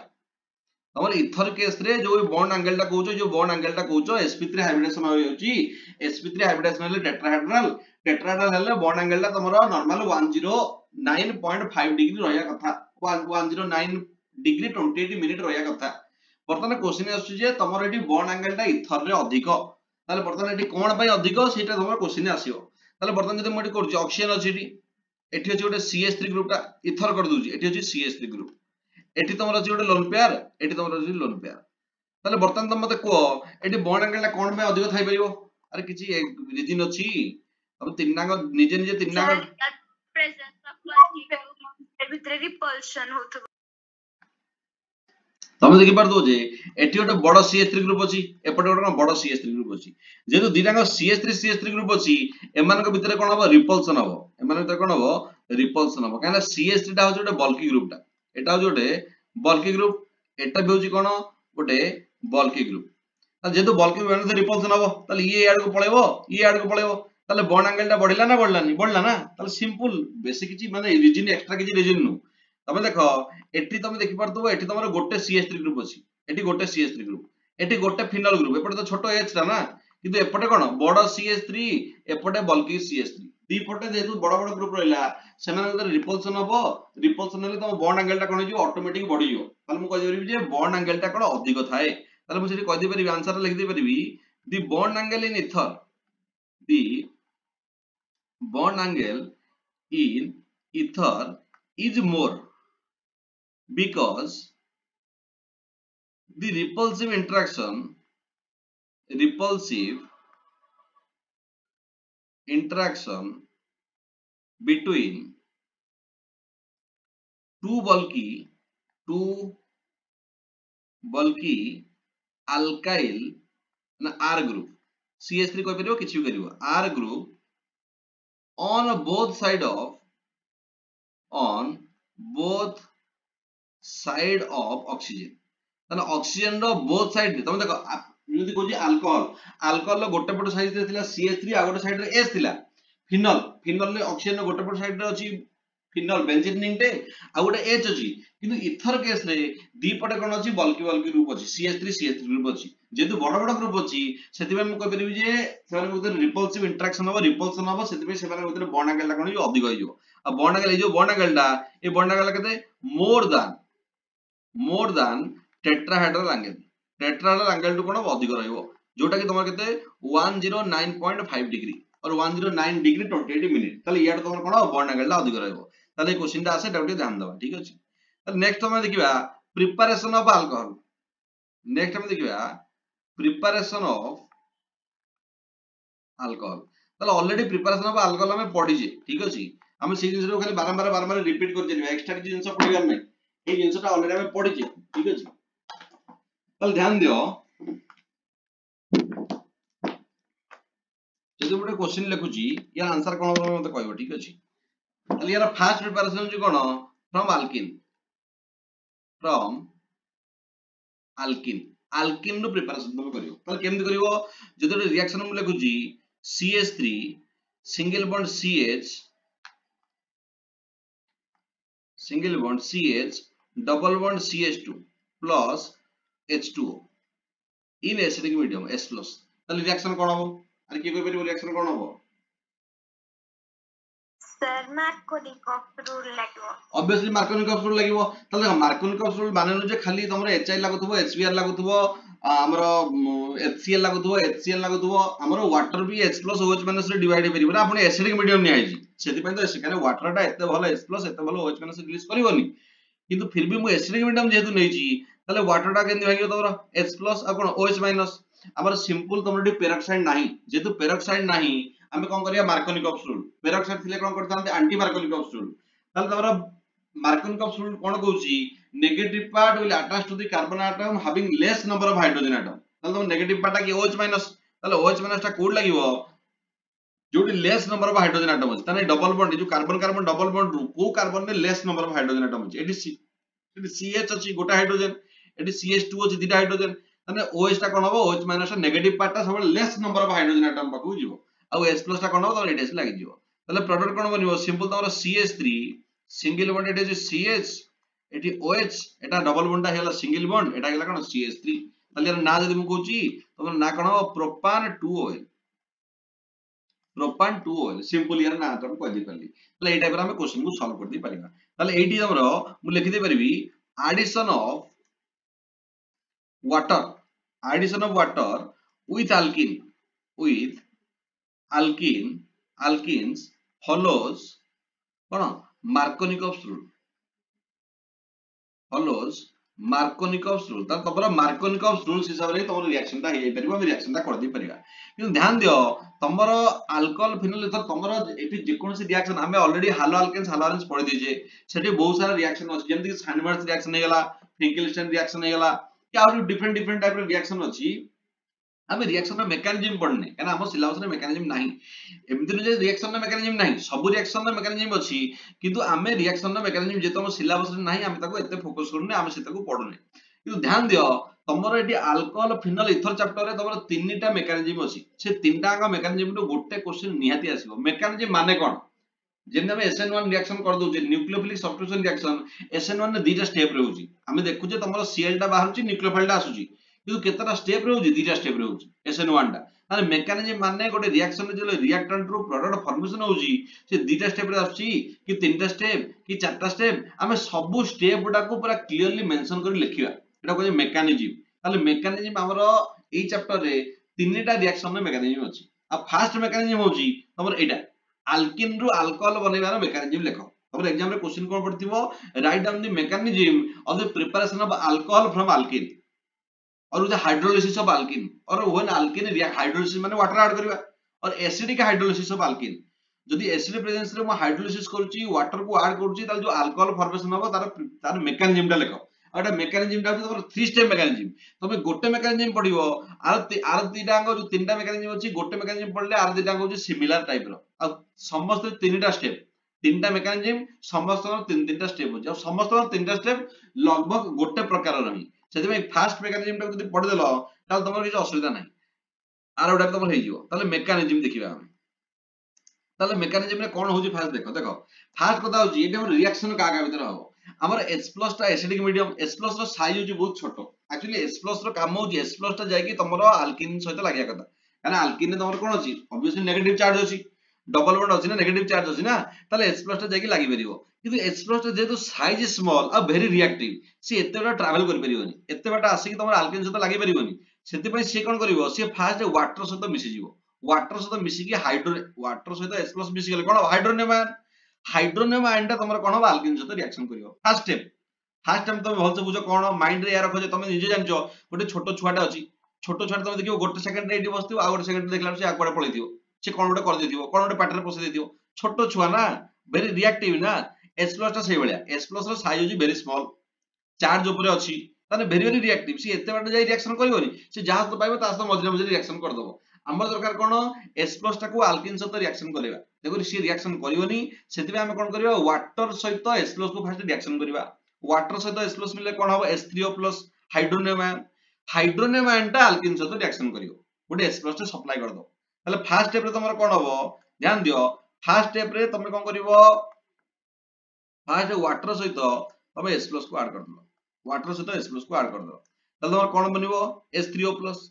हमर इथर केस रे जो बॉन्ड एंगल टा कहूचो sp3 हाइब्रिडेशन होयची sp3 हाइब्रिडेशन ले टेट्राहेड्रल हले बॉन्ड एंगल टा तमरो नॉर्मल 109.5 डिग्री रहया कथा 109 डिग्री 28 मिनिट रहया कथा बर्तन क्वेश्चन आसु जे तमरो एटी बॉन्ड एंगल टा इथर रे अधिक ताले बर्तमान एटी कोन पई अधिक सेटा हमर क्वेश्चन आसीबो ताले बर्तमान जदि मोटी करछि ऑक्सीजन अछि एटी अछि गोटे CH3 ग्रुप टा इथर कर दोछि एटी अछि CH3 ग्रुप एटी तमर अछि गोटे लोन पेयर एटी तमर अछि लोन पेयर ताले बर्तमान तुम मते को एटी बॉन्ड एंगल टा कोन पई अधिक थाई परिबो अरे किछि रीजन अछि अब तिन्नाग निजे निजे तिन्नाग Sir, the presence of bulky group with repulsion होतो तमे देखि पार दो जे एटी गोटे बड़ CH3 ग्रुप अछि एपटे गोटे बड़ CH3 ग्रुप अछि जेतु दिटांग CH3 ग्रुप अछि एमानक भितरे कोन हबो रिपल्सन हबो एमान भितरे कोन हबो रिपल्सन हबो काना CH3 टा होछ गोटे बल्की ग्रुप टा एटा होछ गोटे बल्की ग्रुप एटा भी होछ कोन गोटे बल्की ग्रुप आ जेतु बल्की ग्रुप एने रिपल्सन हबो ताले ये आड को पळेबो ताले बॉन्ड एंगल टा बढ़िला ना बढ़ला ना ताले सिंपल बेसिक किछि माने रीजन एक्स्ट्रा किछि रीजन नु तमे देखो एटी तमे देखि पारतबो एटी तमरो गोटे CH3 ग्रुप अछि एटी गोटे CH3 ग्रुप एटी गोटे फिनल ग्रुप एपटे तो छोटो H टा ना किंतु एपटे कोन बड़ CH3 एपटे बल्की CH3 दी पटे जेतु बड़ बड़ ग्रुप रहला सेमान भीतर रिपल्सन हेले तम बॉन्ड एंगल टा कोन हिजो ऑटोमेटिक बढ़ी जिवो ताले मु कहि परिबि जे बॉन्ड एंगल टा कोन अधिक थाए ताले मु सेठी कहि दे परिबि आंसर लिखि दे परिबि the bond angle in ether the bond angle in ether is more because the repulsive interaction between two bulky alkyl na R group CH3 कहि परिबो किछि करिवो R group on both side of oxygen ताना oxygen रो both side तमे देखो जदी Cozi alcohol रो गोटे पट side रे थिला CH3 आ गोटे साइड रे H थिला फिनल रे ऑक्सीजन रो गोटे पट साइड रे अछि फिनल बेंजीन रिंगटे आ गोटे H अछि किंतु इथर केस रे दी पटे कोन अछि बल्की ग्रुप अछि CH3 ग्रुप अछि जेतु बड़ बड़ ग्रुप अछि सेति में हम कहि परिबि जे सेमान भीतर रिपल्सिव रिपल्सन हबो सेति में सेमान भीतर बॉन्ड एंगल ला कोन अधिक होइजो आ बॉन्ड एंगल टा ए बॉन्ड एंगल केते मोर दान टेट्राहेड्रल एंगल टू कोन अधिक रहइबो जोटा कि तमर केते 109.5 डिग्री और 109 डिग्री 28 मिनिट ताले याड तमर कोन बॉन्ड एंगल ला अधिक रहइबो ताले क्वेश्चन टा आसे डाउट ध्यान दबा ठीक अछि ताले नेक्स्ट हम देखिबा प्रिपरेशन ऑफ अल्कोहल नेक्स्ट हम देखिबा प्रिपरेशन ऑफ अल्कोहल ताले ऑलरेडी प्रिपरेशन ऑफ अल्कोहल हमें पढी जे ठीक अछि हम से जिंस रो खाली बारंबार रिपीट कर जेनिबा एक्स्ट्रा कि जिंस पढिबार नै ए जिंसटा ऑलरेडी हमें पढी जे ठीक अछि ताले ध्यान दियो जदि गोटे क्वेश्चन लिखुची या आंसर कोन होबो मते कहबो ठीक अछि ताले यार फर्स्ट प्रिपरेशन जे कोन फ्रॉम अल्किन रो प्रिपरेशन तुम करियो ताले केमति करियो जदि रिएक्शन हम लिखुची CH3 single bond CH double bond CH2 plus H2O in acidic medium H plus ताले रिएक्शन कोन होबो अरे की कोइ परिबो रिएक्शन कोन होबो Sir, Markovnikov rule लागो ऑब्वियसली मार्कोनिकॉफ रूल लागिवो ताले मार्कोनिकॉफ रूल माने न जे खाली तमरो HI लागुथबो HBr लागुथबो हमरो HCl लागुथबो हमरो वाटर भी H+ OH- रे डिवाइड हे परिबो ना आपण एसिडिक मीडियम नि आइजी सेति पय तो सेखाने वाटर टा एते भलो H+ एते भलो OH- रिलीज करिवोनी किंतु फिर भी मु एसिडिक मीडियम जेतु नैची ताले वाटर टा केन भागियो तमरो H+ आ कोन OH- हमर सिंपल तमरो पेरोक्साइड नाही जेतु पेरोक्साइड नाही हमें कोन करिया मार्कोनिकॉफ रूल पेरोक्साइड थिले कोन करतांते एंटी मार्कोनिकॉफ रूल ताले तमरो मार्कोनिकॉफ रूल कोन कहउची negative part will attach to the carbon atom having less number of hydrogen atom ताले तम नेगेटिव पार्ट की OH- ताले OH- टा कोड लागिवो जोटी less number of hydrogen atom अछि ताने डबल बॉन्ड जो कार्बन कार्बन डबल बॉन्ड रू को कार्बन ने less number of hydrogen atom अछि एडी CH अछि गोटा हाइड्रोजन एडी CH2 अछि दुटा हाइड्रोजन ताने OH टा कोन होबो OH- टा नेगेटिव पार्ट टा सब less number of hydrogen atom पाकू जिवो आ H+ टा कोन होबो तो रेडियस लागि जिवो ताले प्रोडक्ट कोन बनिवो सिंपल तमरो CH3 सिंगल बॉन्ड एडी अछि CH एटी OH एटा डबल बॉन्ड टा हेला सिंगल बॉन्ड एटा गेला कोन CH3 ताले यार ना जदि मु कहूची तमरो ना कोन होबो प्रोपान 2OL सिंपल यार ना तो कहि दे परली ताले ए टाइप रा हम क्वेश्चन को सॉल्व कर दी परिबा ताले एटी हमरो मु लिखि दे परबी addition of water with alkene with alkenes follows कौन Markovnikov's rule follows Markovnikov's rule ता तमरा Markovnikov's rules हिसाब रे तमरो रिएक्शन ता हे परिबा हम रिएक्शन ता कर दी परिबा किंतु ध्यान दियो तमरो अल्कोहल फिनोल एथर तमरो एठी जे कोनसी रिएक्शन हमें ऑलरेडी हालो अल्केन्स पढि दिजे सेठी बहुत सारा रिएक्शन अछि जेमति कि सैंडबर्ग्स रिएक्शन हे गेला फिंकेलस्टाइन रिएक्शन हे गेला या और डिफरेंट टाइप रे रिएक्शन अछि हमें रिएक्शन रो मेकानिज्म पढने काना हम सिलेबस रे मेकानिज्म नाही एमति जे रिएक्शन रो मेकानिज्म नाही सब रिएक्शन रो मेकानिज्म अछि किंतु हमें रिएक्शन रो मेकानिज्म जे हम सिलेबस रे नाही हम ताको एते फोकस करने हम से ताको पढने किंतु ध्यान दियो तमरो एटी अल्कोहल फिनोल इथर चैप्टर रे तमरो तीनटा मेकानिज्म अछि से तीनटा का मेकानिज्म रो गोटे क्वेश्चन निहाती आसीबो मेकानिज्म माने कोन जेन हम SN1 रिएक्शन कर दउ जे न्यूक्लियोफिलिक सब्स्टिट्यूशन रिएक्शन SN1 ने दीटा स्टेप रहउची हमें देखु जे तमरो Cl टा बाहरची न्यूक्लियोफाइल टा आसुची किंतु केतरा स्टेप रहउची दीटा स्टेप रहउची SN1 टा माने मेकानिज्म माने गोटे रिएक्शन रे जे रिएक्टेंट रो प्रोडक्ट फॉर्मेशन होउची से दीटा स्टेप रे आसुची कि तीनटा स्टेप कि चारटा स्टेप हमें सब स्टेप गुडा को पूरा क्लियरली मेंशन कर लिखिबा एटा कोजे मेकानिज्म ताले मेकानिज्म हमरो एई चैप्टर रे तीनटा रिएक्शन रे मेकानिज्म अछि आ फर्स्ट मेकानिज्म होउची तमरो एटा अल्किन रु अल्कोहल बनेबार मेकानिज्म लेखो तमरो एग्जाम रे क्वेश्चन कोन पड़थिबो write down the mechanism of the preparation of alcohol from alkene और द हाइड्रोलिसिस ऑफ अल्किन और व्हेन अल्किन रिएक्ट हाइड्रोलिसिस माने वाटर ऐड करबा और एसिडिक हाइड्रोलिसिस ऑफ अल्किन जदि एसिड प्रेजेंस रे म हाइड्रोलिसिस करूची वाटर को ऐड करूची ताल जो अल्कोहल फॉर्मेशन होबो तार मेकानिज्म टा लेखो और मेकानिज्म टा तमरो 3 स्टेप मेकानिज्म तमे गोटे मेकानिज्म पढिबो आर तीटा जो तीनटा मेकानिज्म अछि गोटे मेकानिज्म पढले आर तीटा को सिमिलर टाइप रो आ समस्त तीनटा स्टेप तीनटा मेकानिज्म समस्त तीनटा स्टेप अछि और समस्त तीनटा स्टेप लगभग गोटे प्रकार रही सेति में फर्स्ट मेकानिज्म टा जदि पढि देलो ताल तमरो किछ असुविधा नाही आर ओडा तमरो हे जिवो ताले मेकानिज्म देखिबा हम ताले मेकानिज्म रे कोन होजी फर्स्ट देखो फर्स्ट कथा होजी एटा रिएक्शन का भीतर हो हमर H+ टा एसिडिक मीडियम H+ रो साइज होजी बहुत छोटो एक्चुअली H+ रो काम होजी H+ टा जाय कि तमरो अल्किन सहित लागिया कथा काना अल्किन ने तमरो कोन अछि ऑब्वियसली नेगेटिव चार्ज अछि डबल बॉन्ड अछि ना नेगेटिव चार्ज अछि ना ताले H+ टा जाय कि लागि परिबो किंतु H+ टा जेतु साइज स्मॉल आ वेरी रिएक्टिव से एते बटा ट्रैवल कर परिबोनी एते बटा आसी कि तमरो अल्किन सहित लागि परिबोनी सेति पय से कोन करिवो से फास्ट वाटर सहित मिसि जिवो वाटर सहित मिसि कि हाइड्रो वाटर सहित H+ मिसि गेले कोन हाइड्रोनियम आयन टा तमरो कोन अल्किन सहित रिएक्शन करिवो फर्स्ट स्टेप तमे भलसे बुझो कोन माइंड रे या रखो जे तमे निजे जानजो गोटे छोटो छुआटा अछि छोटो छुआटा तमे देखियो गोटे सेकंड रे एठी बसथियो आ गोटे सेकंड देखला से आकवाडे पळैथियो से कोन गोटे कर देथियो कोन गोटे पाटर पसे देथियो छोटो छुआ ना वेरी रिएक्टिव ना H+ टा सेही बलिया H+ रो साइज होजी वेरी स्मॉल चार्ज ऊपर अछि ताने वेरी रिएक्टिव से एते बाटे जाई रिएक्शन करिवोनी से जहा तो पाइबो ता सह मझे रिएक्शन कर दबो हमर दरकार कोन H+ टा को अल्किन सहित रिएक्शन करबा देखो सी रिएक्शन करिवोनी सेति में हम कोन करबा वाटर सहित H+ को फर्स्ट रिएक्शन करबा वाटर सहित H+ मिले कोन हो H3O+ हाइड्रोनियम आयन टा अल्किन सहित रिएक्शन करिवो गोटे H+ टा सप्लाई कर दो ताले फर्स्ट स्टेप रे तमरो कोन हो ध्यान दियो फर्स्ट स्टेप रे तमे कोन करिवो फर्स्ट वाटर सहित तमे H+ को ऐड कर दो वाटर सहित H+ को ऐड कर दो ताले तमरो कोन बनिवो H3O+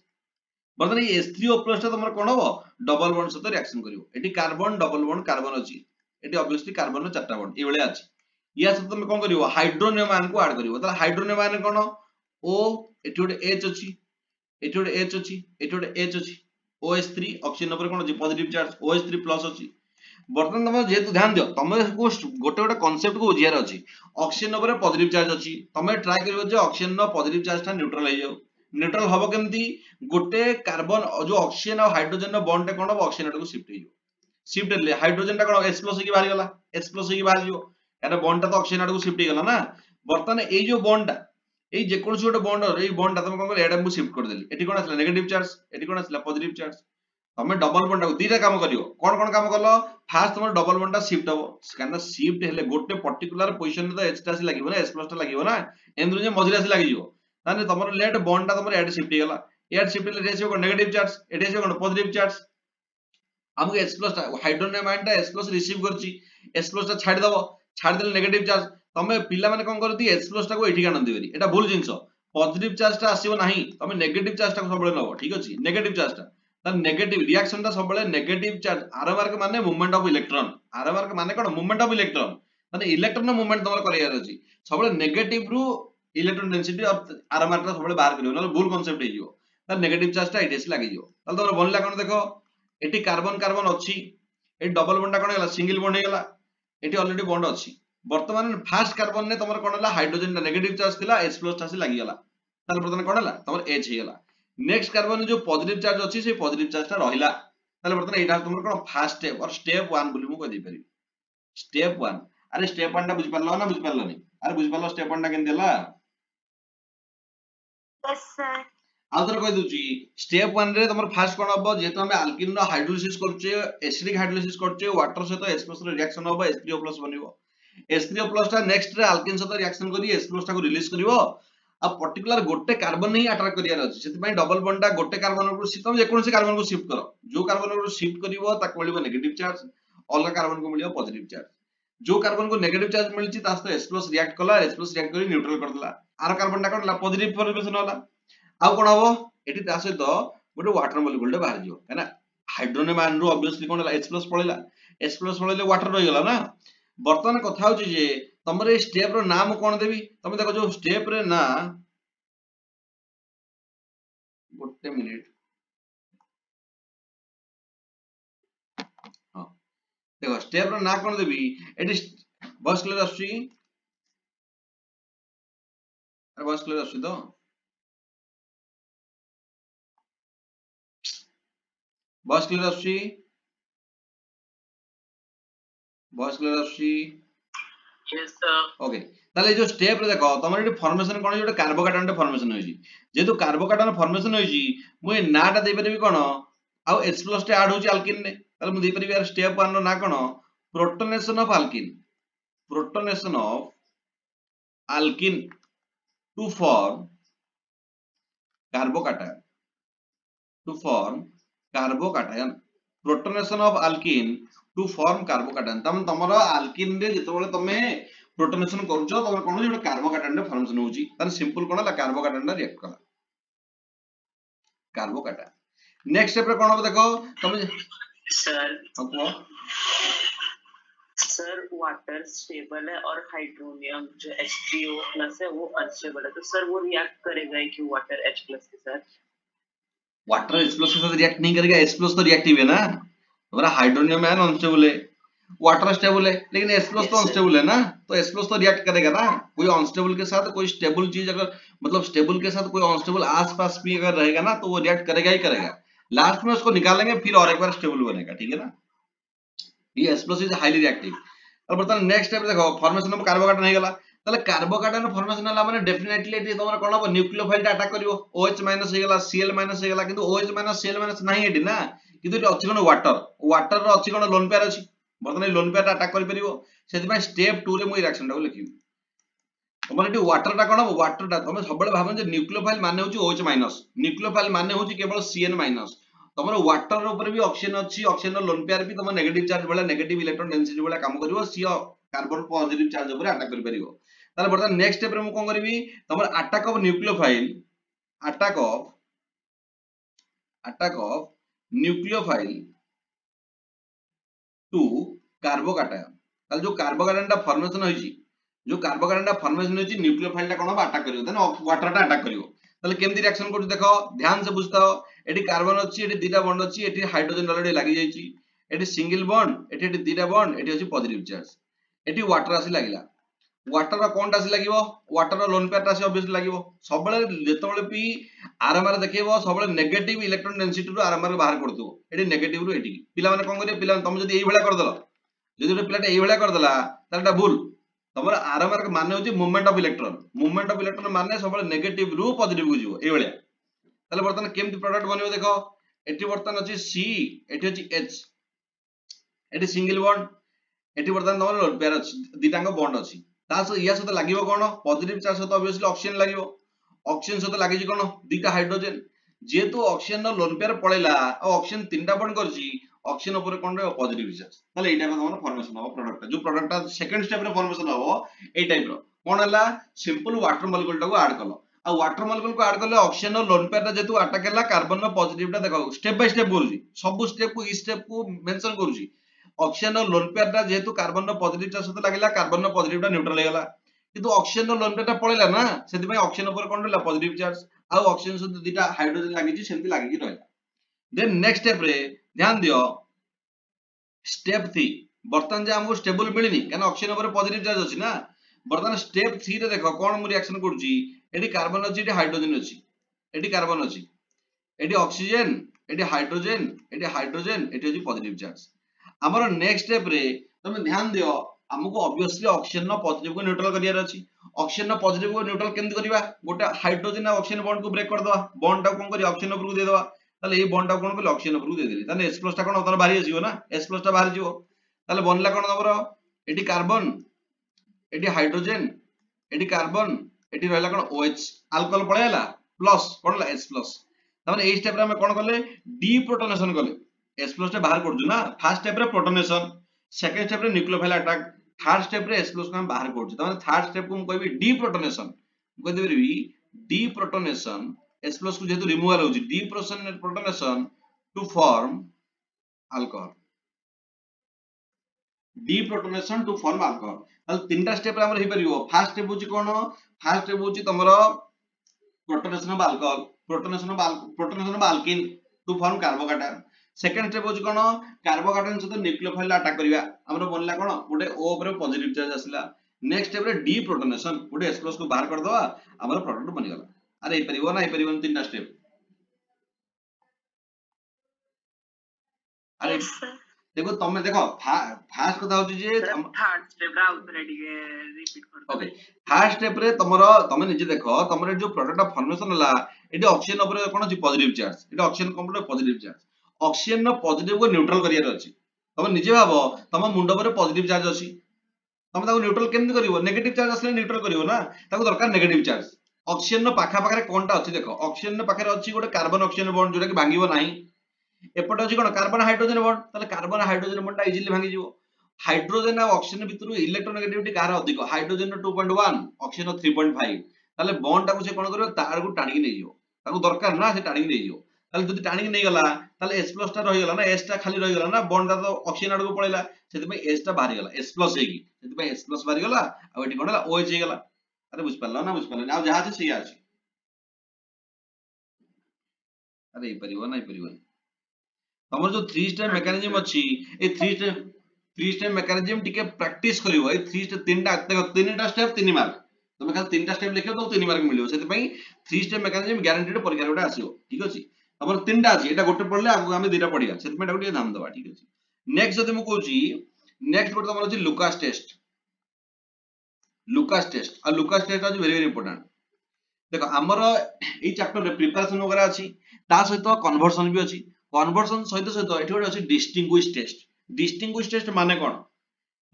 बर्तन ये H3O+ ता तमरो कोन हो डबल बॉन्ड सहित रिएक्शन करिवो एटी कार्बन डबल बॉन्ड कार्बन अछि एटी ऑब्वियसली कार्बन रो चारटा बॉन्ड ए बेले अछि या सहित तमे कोन करिवो हाइड्रोनियम आयन को ऐड करिवो ताले हाइड्रोनियम आयन कोन O एटी गोटे H अछि एटी गोटे H अछि एटी गोटे H अछि OH3 ऑक्सीजन ऊपर कोन अछि पॉजिटिव चार्ज OH3+ अछि बर्तन तमे जेतु ध्यान दियो तमे को गोटे कांसेप्ट को बुझियार अछि ऑक्सीजन ऊपर पॉजिटिव चार्ज अछि तमे ट्राई करिवो जे ऑक्सीजन रो पॉजिटिव चार्ज ता न्यूट्रल हो जाऊ न्यूट्रल हबो केमती गोटे कार्बन जो ऑक्सीजन और हाइड्रोजन रो बॉन्ड कोन हो ऑक्सीजन को शिफ्ट हो शिफ्ट ले हाइड्रोजन टा कोन H+ की बाहर गेला H+ की बाहर जिवो एटा बॉन्ड टा तो ऑक्सीजन को शिफ्ट हो गेला ना बर्तन ए जो बॉन्ड टा ए जे कोन छोटे बॉन्ड और ए बॉन्ड टा तमे कोन कर एटा को शिफ्ट कर देली एटी कोन आसला नेगेटिव चार्ज एटी कोन आसला पॉजिटिव चार्ज तमे डबल बॉन्ड टा दीटा काम करियो कोन काम करलो फर्स्ट तमे डबल बॉन्ड टा शिफ्ट हबो काना शिफ्ट हेले गोटे पर्टिकुलर पोजीशन रे तो H टा लागिवो ना H+ टा लागिवो ना एंद्रु जे मझिरा से लागि जिवो ताने तमरो लेट बॉन्ड टा तमरो एड शिफ्ट गेला एड शिफ्ट ले रेसियो को नेगेटिव चार्ज एड रेसियो को पॉजिटिव चार्ज हमके H+ टा हाइड्रोनियम आयन टा H+ रिसीव करची H+ टा छाड़ देले नेगेटिव चार्ज तमे पिला माने कोन करती H+ टा को एठी कान देबेरी एटा भूल जिंस पॉजिटिव चार्ज टा आसीबो नाही तमे नेगेटिव चार्ज टा सबले नबो ठीक अछि नेगेटिव चार्ज टा त नेगेटिव रिएक्शन टा सबले नेगेटिव चार्ज आर मार्क माने movement of electron arrow mark माने कोन मूवमेंट ऑफ इलेक्ट्रॉन माने इलेक्ट्रॉन मूवमेंट तमर करियार अछि सबले नेगेटिव रु इलेक्ट्रॉन डेंसिटी और आर मार्क टा सबले बाहर करियो न भूल कांसेप्ट हे जिवो तार नेगेटिव चार्ज टा एटी लागि जो ताले तमर बनला कोन देखो एटी कार्बन कार्बन अछि एटी डबल बॉन्ड कोन होला सिंगल बॉन्ड हेला एटी ऑलरेडी बॉन्ड अछि वर्तमान फर्स्ट कार्बन ने तमर कोन होला हाइड्रोजन नेगेटिव चार्ज थिला H+ चार्ज लागि गेला ताले वर्तमान कोन होला तमर H हेला नेक्स्ट कार्बन जो पॉजिटिव चार्ज अछि से पॉजिटिव चार्ज टा रहिला ताले वर्तमान एटा तमर कोन फर्स्ट स्टेप और स्टेप 1 बोली मु कह दे परिबी स्टेप 1 अरे स्टेप 1 टा बुझ पारलो ना बुझ पारलो नहीं अरे बुझ पारलो स्टेप 1 टा केन देला यस सर आउतर कह दूची स्टेप 1 रे तमर फर्स्ट कोन हबो जेतो हम अल्किन रो हाइड्रोलिसिस करछे एसिडिक हाइड्रोलिसिस करछे वाटर सहित H+ रो रिएक्शन हबो H3O+ बनिवो H3O+ टा नेक्स्ट रे अल्किन सहित रिएक्शन करी H+ टा को रिलीज करिवो आ पर्टिकुलर गोटे कार्बन नहीं अट्रैक्ट करियार अछि सेति पई डबल बॉन्ड टा गोटे कार्बन को शिफ्ट हम जे कोनसे कार्बन को शिफ्ट करो जो कार्बन को शिफ्ट करिवो ताको मिलिवो नेगेटिव चार्ज अलगा कार्बन को मिलिवो पॉजिटिव चार्ज जो कार्बन को नेगेटिव चार्ज मिलची ता सहित H+ रिएक्ट कला H+ रिएक्ट करी न्यूट्रल कर देला आर कार्बन टा कोनला पॉजिटिव फॉर्मेशन होला आ कोन हबो एटी ता सहित गोटे वाटर मॉलिक्यूल टे बाहर जिवो हैना हाइड्रोजन मान रो ऑब्वियसली कोन होला H+ पळेला H+ पळेले वाटर रहि गेला ना वर्तमान कथा होची जे तमरे ए स्टेप रो नाम कोन देबी तमे देखो जो स्टेप रे ना गोटे मिनिट हां देखो स्टेप रो ना कोन देबी एटी बस क्लियर आसी अरे बस क्लियर आसी तो बस क्लियर आसी बस क्लियर आसी यस सर ओके ताले जो स्टेप रे देखो तमर एटी फॉर्मेशन कोन जोटे कार्बोकैटायन फॉर्मेशन होई जेतु कार्बोकैटायन फॉर्मेशन होई मु ए नाटा दे परबी कोन आ H+ टे ऐड होची अल्किन ने ताले मु दे परबी यार स्टेप 1 रो ना कोन protonation of alkene to form carbocation protonation of alkene to form carbocation तम तमरो अल्किन रे जेतबेले तमे प्रोटोनेशन करूछो तमर कोन जोटे कार्बोकैटायन रे फॉर्मेशन होची ताने सिंपल कोन ला कार्बोकैटायन रे रिएक्ट कला कार्बोकैटायन नेक्स्ट स्टेप रे कोन हो देखो तमे सर को सर वाटर स्टेबल है और हाइड्रोनियम जो H3O+ है वो अनस्टेबल है तो सर वो रिएक्ट करेगा ही क्यों वाटर H+ के साथ वाटर H+ के साथ रिएक्ट नहीं करेगा H+ तो रिएक्टिव है ना हमारा हाइड्रोनियम है अनस्टेबल है वाटर स्टेबल है लेकिन H+ तो अनस्टेबल है ना तो H+ तो रिएक्ट करेगा ना कोई अनस्टेबल के साथ कोई स्टेबल चीज अगर मतलब स्टेबल के साथ कोई अनस्टेबल आसपास भी अगर रहेगा ना तो वो रिएक्ट करेगा ही करेगा लास्ट में उसको निकालेंगे फिर और एक बार स्टेबल बनेगा ठीक है ना ये H+ इज हाईली रिएक्टिव और बता नेक्स्ट स्टेप देखो फॉर्मेशन ऑफ कार्बोकैटायन हे गला ताले कार्बोकैटायन फॉर्मेशन हला माने डेफिनेटली एटी तमरा कोन हो न्यूक्लियोफाइल टा अटैक करिवो OH- हे गला Cl- हे गला किंतु OH- Cl- नाही एटी ना किंतु एटी अछि कोन वाटर रो अछि कोन लोन पेयर अछि बर्तन लोन पेयर टा अटैक करि परिवो सेति पय स्टेप 2 रे मु रिएक्शन टा लिखिबी तमर एटी वाटर टा कोन हो वाटर टा तमे सबले भाबन जे न्यूक्लियोफाइल माने होची OH- न्यूक्लियोफाइल माने होची केवल Cn- तमर वाटर ऊपर भी ऑक्सीजन अछि ऑक्सीजन रो लोन पेयर भी तम नेगेटिव चार्ज वाला नेगेटिव इलेक्ट्रॉन डेंसिटी वाला काम करिवो सी कार्बन पॉजिटिव चार्ज ऊपर अटैक करि परिवो ताले बर्तन नेक्स्ट स्टेप रे मु कोन करबी तमर attack of nucleophile to carbocation ताले जो कार्बोकैटायन टा फॉर्मेशन होईची जो कार्बोकैटायन टा फॉर्मेशन होईची न्यूक्लियोफाइल टा कोन अटैक करिवो देन वाटर टा अटैक करिवो ताले केमती रिएक्शन करू देखो ध्यान से बुझताओ एटी कार्बन अछि एटी दीटा बॉन्ड अछि एटी हाइड्रोजन ऑलरेडी लागि जाईची एटी सिंगल बॉन्ड एटी दीटा बॉन्ड एटी अछि पॉजिटिव चार्ज एटी वाटर आसी लागिला वाटर रो कोनटा आसी लागिवो वाटर रो लोन पेयर आसी ऑब्वियसली लागिवो सबले जेतबेले पी आरएमआर देखैबो सबले नेगेटिव इलेक्ट्रॉन डेंसिटी रो आरएमआर बाहर करदो एटी नेगेटिव रो एटी पिला माने कोन करियो पिला तुम जदी एई भला कर दलो जदी रे पिलाटा एई भला कर दला तालटा भूल तमर आरएमआर के माने होची मूवमेंट ऑफ इलेक्ट्रॉन माने सबले नेगेटिव रू पॉजिटिव को जीवो एई भला ताले बर्तन केमती प्रोडक्ट बनियो देखो एटी बर्तन अछि C एटी अछि H eighty single bond eighty बर्तन तमर लोन पेयर अछि दीटांग बॉन्ड अछि तास या सहित लागिवो कोन पॉजिटिव चार्ज सहित ऑब्वियसली ऑक्सीजन लागिवो ऑक्सीजन सहित लागि जी कोन दीटा हाइड्रोजन जेतु ऑक्सीजन रो लोन पेयर पळेला आ ऑक्सीजन तीनटा बॉन्ड करछि ऑक्सीजन ऊपर कोन रे पॉजिटिव चार्ज ताले एटा हमर फॉर्मेशन हो प्रोडक्ट जो प्रोडक्ट सेकंड स्टेप रे फॉर्मेशन हो ए टाइप रो कोन हला सिंपल वाटर मॉलिक्यूल टा को ऐड करलो आ वाटर मॉलिक्यूल को ऐड करले ऑक्सीजन रो लोन पेयर टा जेतु अटैक हला कार्बन रो पॉजिटिव टा देखो स्टेप बाय स्टेप बोलुची सब स्टेप को ई स्टेप को मेंशन करूची ऑक्सीजन रो लोन पेयर टा जेतु कार्बन रो पॉजिटिव चार्ज सहित लागिला कार्बन रो पॉजिटिव टा न्यूट्रल हे गला किंतु ऑक्सीजन रो लोन पेयर टा पळेला ना सेति में ऑक्सीजन ऊपर कोन रहला पॉजिटिव चार्ज आ ऑक्सीजन सहित दुटा हाइड्रोजन लागि छि सेति लागि छि रहला देन नेक्स्ट स्टेप रे ध्यान दियो स्टेप 3 बर्तन जे हमको स्टेबल मिलनी कान ऑक्सीजन ऊपर पॉजिटिव चार्ज अछि ना बर्तन स्टेप 3 रे देखो कोन मु रिएक्शन करछि एडी कार्बन अछि एडी हाइड्रोजन अछि एडी कार्बन अछि एडी ऑक्सीजन एडी हाइड्रोजन एडी अछि पॉजिटिव चार्ज हमर नेक्स्ट स्टेप रे तुम ध्यान दियो हमको ऑब्वियसली ऑक्सीजन नो पॉजिटिव को न्यूट्रल करियार अछि ऑक्सीजन नो पॉजिटिव को न्यूट्रल केमति करिवा गोटे हाइड्रोजन और ऑक्सीजन बॉन्ड को ब्रेक कर दवा बॉन्ड टा कोन करी ऑक्सीजन ऊपर को दे दवा ताले ए बॉन्ड टा कोन करी ऑक्सीजन ऊपर को दे देली ताले H+ टा कोन उतर बाहरी आसीबो ना H+ टा बाहर जिवो ताले बनला कोन हमर एडी कार्बन एडी हाइड्रोजन एडी कार्बन एडी रहला कोन OH अल्कोहल पळेला प्लस कोनला H+ ताने ए स्टेप रे हम कोन करले डीप्रोटोनेशन करले H+ टा बाहर करजु ना फर्स्ट स्टेप रे प्रोटोनेशन सेकंड स्टेप रे न्यूक्लियोफाइल अटैक थर्ड स्टेप रे H+ को हम बाहर करजु ताने थर्ड स्टेप को हम कहबी डीप्रोटोनेशन को देबी डीप्रोटोनेशन H+ को जेतु रिमूवल होची deprotonation to form alcohol deprotonation to form alcohol ताले तीनटा स्टेप रे हमर हे परिबो फर्स्ट स्टेप होची कोन फर्स्ट स्टेप होची तमरो protonation of alcohol protonation of alkene to form carbocation second step होची कोन कार्बोकैटायन सहित न्यूक्लियोफाइल अटैक करिया हमरो बनला कोन गोटे O ऊपर पॉजिटिव चार्ज आसला नेक्स्ट स्टेप रे डीप्रोटोनेशन गोटे H+ को बाहर कर दवा हमरो प्रोडक्ट बनि गला अरे ए परिबो ना ए परिबो तीनटा स्टेप अरे Yes, sir. देखो तमे देखो फास्ट कथा होची जे थर्ड स्टेप रा ऑलरेडी रिपीट कर ओके फर्स्ट स्टेप रे तमरो तमे निजे देखो तमरे जो प्रोडक्ट फॉर्मेशन हला एडी ऑक्सीजन ऊपर कोन अछि पॉजिटिव चार्ज एडी oxygen complete positive charge oxygen नो पॉजिटिव को न्यूट्रल करियार अछि तमे निजे भाबो तम मुंड ऊपर पॉजिटिव चार्ज अछि तमे ताको न्यूट्रल केमति करिवो नेगेटिव चार्ज असले न्यूट्रल करिवो ना ताको दरकार नेगेटिव चार्ज ऑक्सीजन नो पाखा पाखरे कोनटा अछि देखो ऑक्सीजन नो पाखरे अछि गोटे कार्बन ऑक्सीजन बॉन्ड जोटा कि भांगिबो नाही एपट अछि कोन कार्बन हाइड्रोजन बॉन्ड ताले कार्बन हाइड्रोजन बॉन्ड ता इजीली भांगी जिवो हाइड्रोजन और ऑक्सीजन भितरु इलेक्ट्रोनेगेटिविटी कार अधिक हाइड्रोजन नो 2.1 ऑक्सीजन नो 3.5 ताले बॉन्ड ताको से कोन करिवो तार को टाणी नै जिवो ताको दरकार ना से टाणी नै जिवो ताले जदि टाणी नै गला ताले H+ टा रहि गला ना H टा खाली रहि गला ना बॉन्ड ता तो ऑक्सीजन आडको पळेला सेति में H टा बाहरी गला H+ हेगी सेति में H+ बाहरी गला आ एटी कोन हला OH हे गला अरे बुझ पल्ला ना बुझ पल्ला ना जहा से सिया अछि अरे ए परिबो ना ए परिबो हमर जो 3 स्टेप मेकानिज्म अछि ए 3 स्टेप मेकानिज्म टिके प्रैक्टिस करिवो ए 3 स्टेप तीनटा देखो तीनटा स्टेप 3 मार्क तमे खाली तीनटा स्टेप लिखियो तो 3 मार्क मिलियो सेति पई 3 स्टेप मेकानिज्म गारंटीड परीक्षा गोटा आसीयो ठीक अछि हमर तीनटा अछि एटा गोटे पढले आगु हम दुटा पढिया सेति में गोटे ध्यान देबा ठीक अछि नेक्स्ट जदि मु कहूची नेक्स्ट गोटे हमर अछि लुकास टेस्ट आ Lucas test is very very important देखो हमर ए चैप्टर रे प्रिपरेशन वगैरह अछि ता सहित कन्वर्जन भी अछि कन्वर्जन सहित सहित एठी गोटे अछि डिस्टिंग्विश टेस्ट माने कोन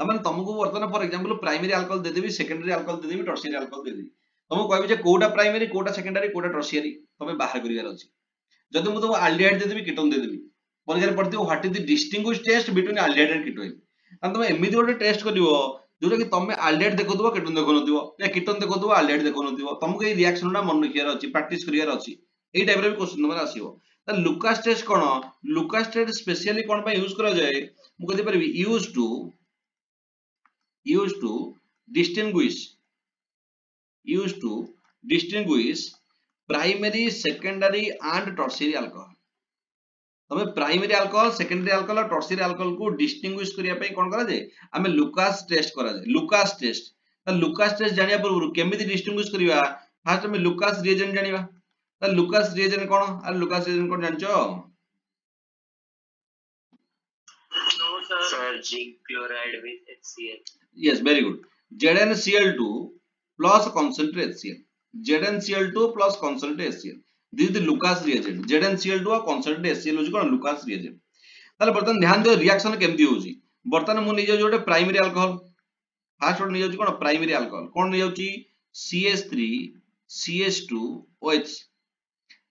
तमन तुमको वर्तमान for example primary alcohol they Devi secondary alcohol they Devi tertiary alcohol दे देबी तुमको कहबी जे कोटा प्राइमरी कोटा सेकेंडरी कोटा टर्शियरी तमे बाहर करियार अछि जदि मु तुमको एल्डिहाइड दे देबी कीटोन दे देबी परीक्षा पड़ती what is the distinguish test between aldehyde and ketone तम तुम एमिति गोटे टेस्ट करिवो जोटा कि तमे एल्डिहाइड देखो कीटोन देखो नथिवो या कीटोन देखो एल्डिहाइड देखो नथिवो तुमको ए रिएक्शन ना मन रखियार अछि प्रैक्टिस करियार अछि ए टाइप रे क्वेश्चन नंबर आसीबो त लुकास टेस्ट कोन लुकास टेस्ट स्पेशली कोन पे यूज करा जाय मु कहते परबी use to distinguish primary secondary and tertiary alcohol तमे प्राइमरी अल्कोहल सेकेंडरी अल्कोहल और टर्शियरी अल्कोहल को डिस्टिंग्विश करिया पे कोन करा जाय हमें लुकास टेस्ट करा जाय लुकास टेस्ट जानिया पूर्व केमिति डिस्टिंग्विश करिवा फर्स्ट हमें लुकास रिएजेंट जानिबा त लुकास रिएजेंट कोन आ लुकास रिएजेंट कोन जानचो no sir zinc chloride with HCl yes very good ZnCl2 plus concentrate HCl ZnCl2 plus concentrate HCl this is the Lucas reagent ZnCl2 और concentrate HCl होची कोन Lucas reagent ताले बर्तन ध्यान दियो रिएक्शन केमती होची बर्तन मु नै जाउ Jote primary alcohol first one नै जाउची कोन प्राइमरी अल्कोहल कोन नै जाउची CH3 CH2 OH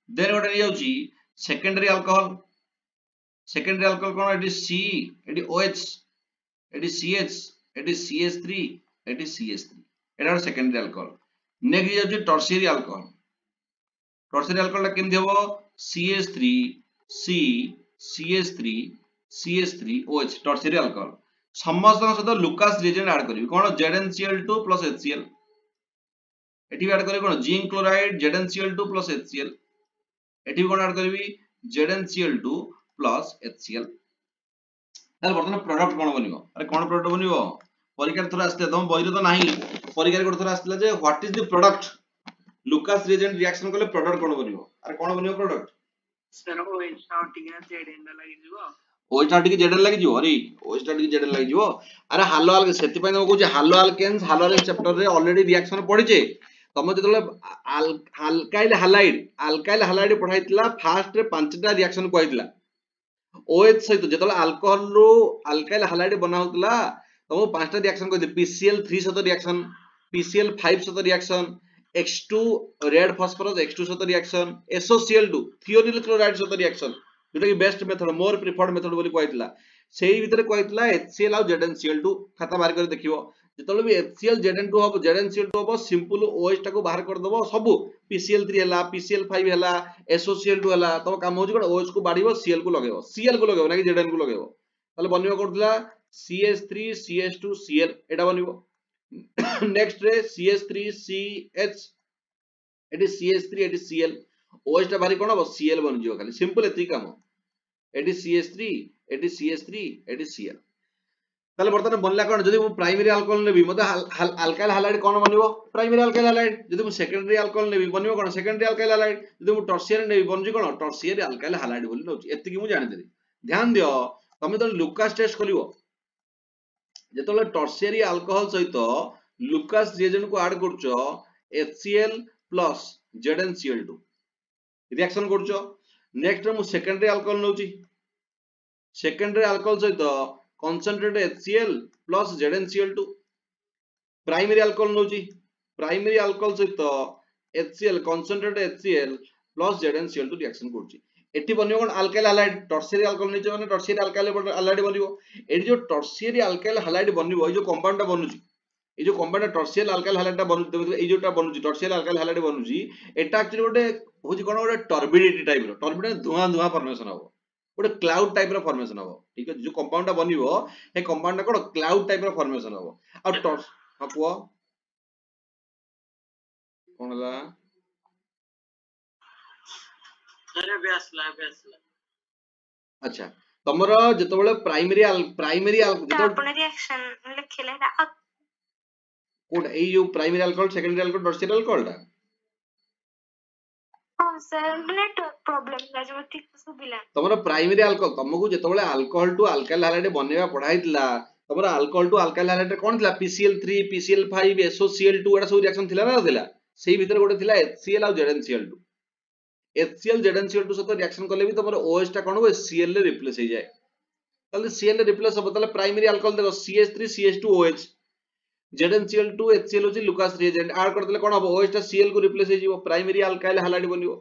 देन गोटे नै जाउची सेकेंडरी अल्कोहल कोन एटी C एटी OH एटी CH एटी CH3 एटी CH3 एटा सेकेंडरी अल्कोहल नेक्स्ट जाउची टर्शियरी अल्कोहल केमथि हबो CH3 C CH3 CH3 OH tertiary alcohol समस्त सहित लुकास रिएजेंट ऐड करिवि कोन ZnCl2 plus HCl एठी भी ऐड करी कोन zinc chloride ZnCl2 plus HCl एठी भी कोन ऐड करबी ZnCl2 प्लस HCl ताले बर्तमान प्रोडक्ट कोन बनिवो अरे कोन प्रोडक्ट बनिवो परीक्षा थोड़ा आस्ते तुम बहिरो तो नाही परीक्षा रे थोड़ा आस्तिला जे what is the product Lucas reagent reaction करले प्रोडक्ट कोन बनिवो अरे कोन बनिवो प्रोडक्ट सर ओ स्टार्ट टिके जेडेन लागि जिवो ओ स्टार्ट टिके जेडेन लागि जिवो अरे ओ स्टार्ट टिके जेडेन लागि जिवो अरे हालो आल सेति पय हम कहू हालो आल्केन्स चैप्टर रे ऑलरेडी रिएक्शन पढिचे तम जतले अल्काइल हालाइड पढाइतला फास्ट रे पांचटा रिएक्शन कहैतला OH सहित जतले अल्कोहल रो अल्काइल हालाइड बनाउतला तम पांचटा रिएक्शन कहै PCl3 सहित रिएक्शन PCl5 सहित reaction X2 red phosphorus X2 सहित रिएक्शन SOCl2 थियोनिल क्लोराइड सहित रिएक्शन जोटा कि best method more preferred method बोली कहैतला सेही भितरे कहैतला HCl और ZnCl2 खाता बाहर कर देखिवो जतले भी HCl ZN2 हबो ZnCl2 हबो सिंपल OH टा को बाहर कर दबो सब PCl3 हला PCl5 हला SOCl2 हला तब काम होची कोन OH को बाडीबो Cl को लगेबो Cl को लगेबो ना कि Zn को लगेबो ताले बनिबो करथला CH3 CH2 Cl एटा बनिबो नेक्स्ट रे CH3 CH एटी CH3 एटी Cl OH टा बाहरी कोन हबो Cl बन जिवो खाली सिंपल एती काम एटी CH3 एटी CH3 एटी Cl ताले बर्तमान बनला कोन जदी मु प्राइमरी अल्कोहल नेबी मते अल्काइल हालाइड कोन बनिवो प्राइमरी अल्काइल हालाइड जदी मु सेकेंडरी अल्कोहल नेबी बनिवो कोन सेकेंडरी अल्काइल हालाइड जदी मु टर्शियरी नेबी बनजी कोन टर्शियरी अल्काइल हालाइड बोली नउची एति कि मु जानि देली ध्यान दियो तमे तो लुकास टेस्ट करिवो जेतले टर्शियरी अल्कोहल सहित लुकास रिएजेंट को ऐड करछो HCl प्लस ZnCl2 रिएक्शन करछो नेक्स्ट मु सेकेंडरी अल्कोहल नउची सेकेंडरी अल्कोहल सहित concentrate HCl plus ZnCl2 primary alcohol नउची प्राइमरी अल्कोहल सहित HCl concentrate HCl plus ZnCl2 reaction करछि एठी बनियो कोन अल्काइल हालाइड टर्शियरी अल्कोहल निचे माने टर्शियरी अल्काइल हालाइड बनियो एठी जो टर्शियरी अल्काइल हालाइड बनियो ए जो कंपाउंड टा बनुची ए जो कंपाउंड टर्शियरी अल्काइल हालाइड टा बनु ए जोटा बनुची टर्शियरी अल्काइल हालाइड बनुची एटा एक्चुअली गोटे होची कोन गोटे टर्बिडिटी टाइप रो टर्बिडिटी धुआं धुआं फॉर्मेशन हो गोटे क्लाउड टाइप रो फॉर्मेशन हो ठीक है जो कंपाउंड टा बनिवो ए कंपाउंड टा कोन क्लाउड टाइप रो फॉर्मेशन हो आ टर्स हपुआ कोनला अरे व्यासला अच्छा तमरो जतबेले प्राइमरी जतबेले आपण रिएक्शन लिखले ना कोड ए जो primary alcohol secondary alcohol tertiary alcohol टा हां सर नेटवर्क प्रॉब्लम लाजो ठीक सुबिला तमरो प्राइमरी अल्कोहल तमको जतबेले अल्कोहल टू अल्काइल हालाइड बनेवा पढाइतला तमरो अल्कोहल टू अल्काइल हालाइड कोन थिला PCl3 PCl5 SOCl2 एटा सब रिएक्शन थिला ना थिला सेही भीतर गोटे थिला HCl और ZnCl2 HCl ZnCl2 सहित रिएक्शन करले भी तमरो OH टा कोन हो Cl रे रिप्लेस हो जाए ताले Cl रे रिप्लेस हो ताले प्राइमरी अल्कोहल देखो CH3 CH2 OH ZnCl2 HCl होची लुकास रिएजेंट ऐड कर देले कोन हो OH टा Cl को रिप्लेस हो जीवो प्राइमरी अल्काइल हालाइड बनिवो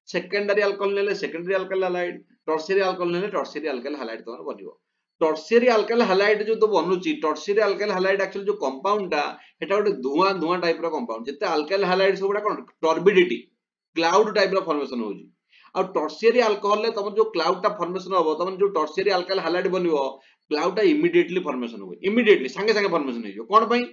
सेकेंडरी अल्कोहल नेले secondary alkyl halide tertiary alcohol नेले टर्शियरी अल्काइल हालाइड तमरो बनिवो टर्शियरी अल्काइल हालाइड जो तो बनुची टर्शियरी अल्काइल हालाइड एक्चुअली जो कंपाउंड टा हेटा गोटे धुआं धुआं टाइप रो कंपाउंड जते अल्काइल हालाइड सबटा कोन टर्बिडिटी क्लाउड टाइप रो फॉर्मेशन होजी आ टर्शियरी अल्कोहल ले तमर जो क्लाउड टा फॉर्मेशन होबो तमन जो टर्शियरी अल्काइल हालाइड बनिवो क्लाउड टा इमीडिएटली फॉर्मेशन होबो इमीडिएटली संगे संगे फॉर्मेशन होइयो कोन पई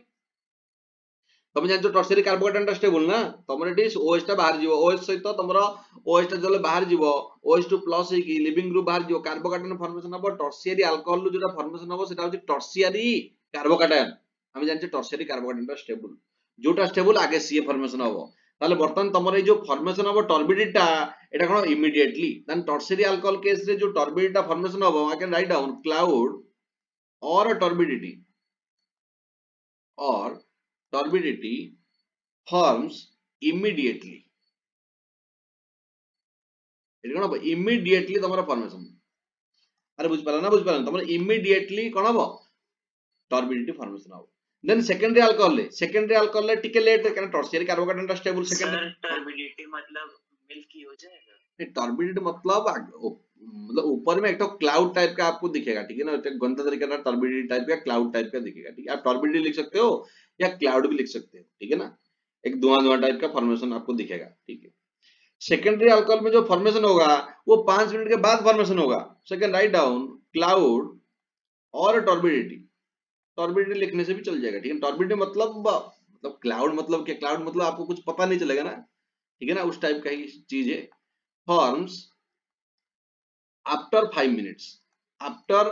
तमे जान जो टर्शियरी कार्बोकेटन टा स्टेबल ना तमर एटी OH टा बाहर जीवो OH सहित तमरो OH टा जले बाहर जीवो OH2 प्लस हे की लिविंग ग्रुप बाहर जीवो कार्बोकेटन फॉर्मेशन होबो टर्शियरी अल्कोहल जो फॉर्मेशन होबो सेटा होची टर्शियरी कार्बोकेटन हम जानचे टर्शियरी कार्बोकेटन टा स्टेबल जोटा स्टेबल आगे CA फॉर्मेशन होबो ताले बर्तमान तमर ए जो फॉर्मेशन होबो टर्बिडिटी टा एटा कोन immediately then tertiary alcohol case रे जो टर्बिडिटी टा फॉर्मेशन होबो I can write down cloud और टर्बिडिटी forms immediately एटा कोन हो immediately तमरा फॉर्मेशन अरे बुझ पाला ना तमरा immediately कोन हो टर्बिडिटी फॉर्मेशन हो देन सेकेंडरी अल्कोहल ले टिके लेट है कारण टर्शियरी कार्बोकेटन टा स्टेबल सेकेंडरी टर्बिडिटी मतलब मिल्की हो जाएगा नहीं टर्बिडिटी मतलब ऊपर में एक तो क्लाउड टाइप का आपको दिखेगा ठीक है ना एक गंदा तरीके का टर्बिडिटी टाइप का क्लाउड टाइप का दिखेगा ठीक है आप टर्बिडिटी लिख सकते हो या क्लाउड भी लिख सकते हो ठीक है ना एक धुआं धुआं टाइप का फॉर्मेशन आपको दिखेगा ठीक है सेकेंडरी अल्कोहल में जो फॉर्मेशन होगा वो 5 मिनट के बाद फॉर्मेशन होगा सो कैन राइट डाउन क्लाउड और टर्बिडिटी लिखने से भी चल जाएगा ठीक है टर्बिडिटी मतलब मतलब क्लाउड मतलब क्या, क्लाउड मतलब आपको कुछ पता नहीं चलेगा ना, ठीक है ना, उस टाइप का ही चीज है। Forms after 5 minutes, after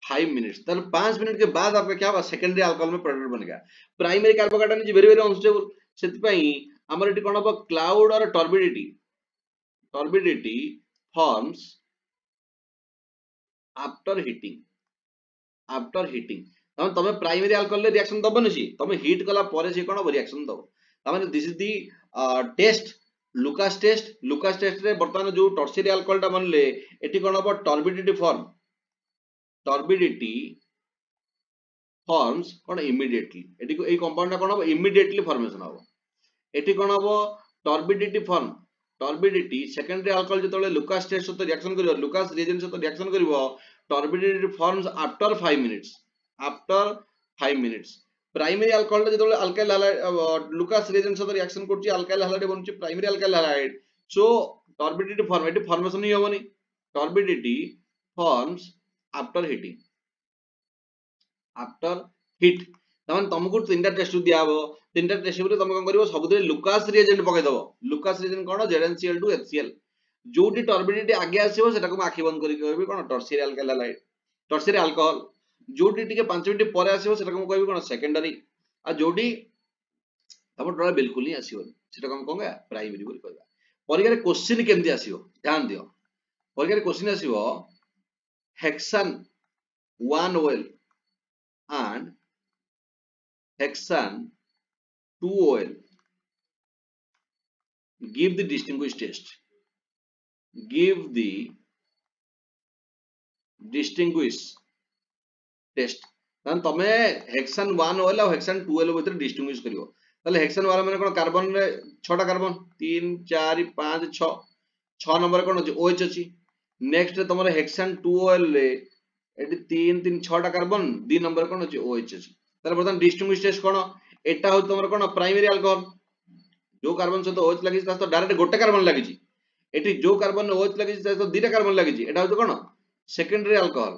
5 minutes, तर 5 मिनट के बाद आपका क्या होगा, सेकेंडरी अल्कोहल में प्रोडक्ट बनेगा। Primary carbocation is very very unstable, सेति हमर एटी कोन हो क्लाउड और turbidity, turbidity forms after heating, after heating तमे प्राइमरी अल्कोहल रिएक्शन दबनी सी, तमे हीट कला परे से कोन रिएक्शन दब, तामाने this is the test, Lucas test. Lucas test रे वर्तमान जो टर्शियरी अल्कोहल टा बनले एटी कोन हो टर्बिडिटी फॉर्म, टर्बिडिटी फॉर्म्स कोन इमीडिएटली, एटी को ए कंपाउंड टा कोन हो इमीडिएटली फॉर्मेशन हो, एटी कोन हो turbidity form, turbidity secondary alcohol जेतले लुकास टेस्ट सहित रिएक्शन करिवो, लुकास रिएजेंट सहित रिएक्शन करिवो, turbidity forms after 5 minutes, after 5 minutes. Primary alcohol जेतले अल्काइल हैलाइड लुकास रिएजेंट सहित रिएक्शन करछि अल्काइल हैलाइड बनछि primary alkyl halide, so turbidity form एटी फॉर्मेशन ही होबनी, turbidity forms after heating, after heat. तमन तुमको तीनटा टेस्ट दिया हबो, तीनटा टेस्ट रे तुम कोन करिवो सबुदरे लुकास रिएजेंट पकै दबो, लुकास रिएजेंट कोन ZnCl2 HCl, जोटी टर्बिडिटी आगे आसीबो सेटा को आखि बंद करि कहबी कोन tertiary alkyl halide, tertiary alcohol, जोटी टिके 5 मिनिट परे आसीबो सेटा को कहबी कोन सेकेंडरी, आ जोटी तम डर बिल्कुल ही आसीबो सेटा को कहंगा प्राइमरी बोली कहबा। परीक्षा रे क्वेश्चन केमति आसीबो ध्यान दियो, परीक्षा रे question आसीबो हेक्सान 1 OL and hexane 2 OL give the distinguished test, give the distinguished test। तन तमे हेक्सान 1 OL और हेक्सान 2 OL भीतर डिस्टिंग्विश करिवो, ताले हेक्सान वाला माने कोन कार्बन रे 6टा कार्बन 3 4 5 6, 6 नंबर कोन अछि OH अछि। नेक्स्ट रे तमरे हेक्सान 2 OL रे एटी 3 3 6टा कार्बन 2 नंबर कोन अछि OH अछि। ताले बर्तन डिस्टिंग्विश टेस्ट कोन एटा हो तमरे कोन प्राइमरी अल्कोहल, जो कार्बन सहित OH लागि ता तो डायरेक्ट गोटे कार्बन लागि छि, एटी जो कार्बन OH लागि ता तो 2टा कार्बन लागि छि, एटा हो कोन सेकेंडरी अल्कोहल।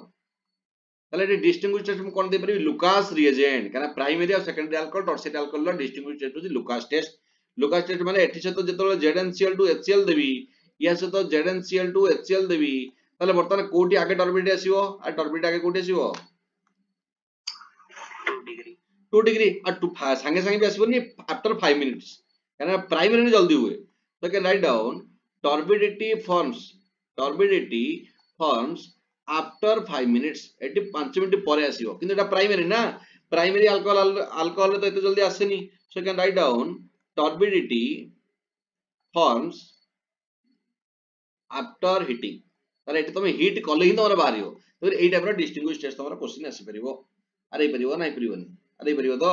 ताले एटी डिस्टिंग्विश टेस्ट में कोन दे परिबी लुकास रिएजेंट, काना प्राइमरी और सेकेंडरी अल्कोहल टर्शियरी अल्कोहल लो डिस्टिंग्विश टेस्ट होछि लुकास टेस्ट। लुकास टेस्ट माने एटी से तो जेतले ZnCl2 HCl देबी, या से तो ZnCl2 HCl देबी, ताले बर्तमान कोठी आगे टर्बिडिटी आसीबो आ टर्बिडिटी आगे कोठी आसीबो 2 डिग्री और 2 संगे संगे भी आसीबोनी आफ्टर 5 मिनिट्स, काना प्राइमरी ने जल्दी हुए। तो can write down turbidity forms after 5 minutes, eighty 5 minute परे आसीबो, किंतु एटा प्राइमरी ना, प्राइमरी अल्कोहल तो एते जल्दी आसेनी। So can write down turbidity forms after heating, ताले एटी तमे हीट कले ही तमरा बाहरियो, तो एई टाइप रो डिस्टिंग्विश टेस्ट तमरा क्वेश्चन आसी परिबो। अरे परिबो नाही परिबोनी, अरे परिबो तो।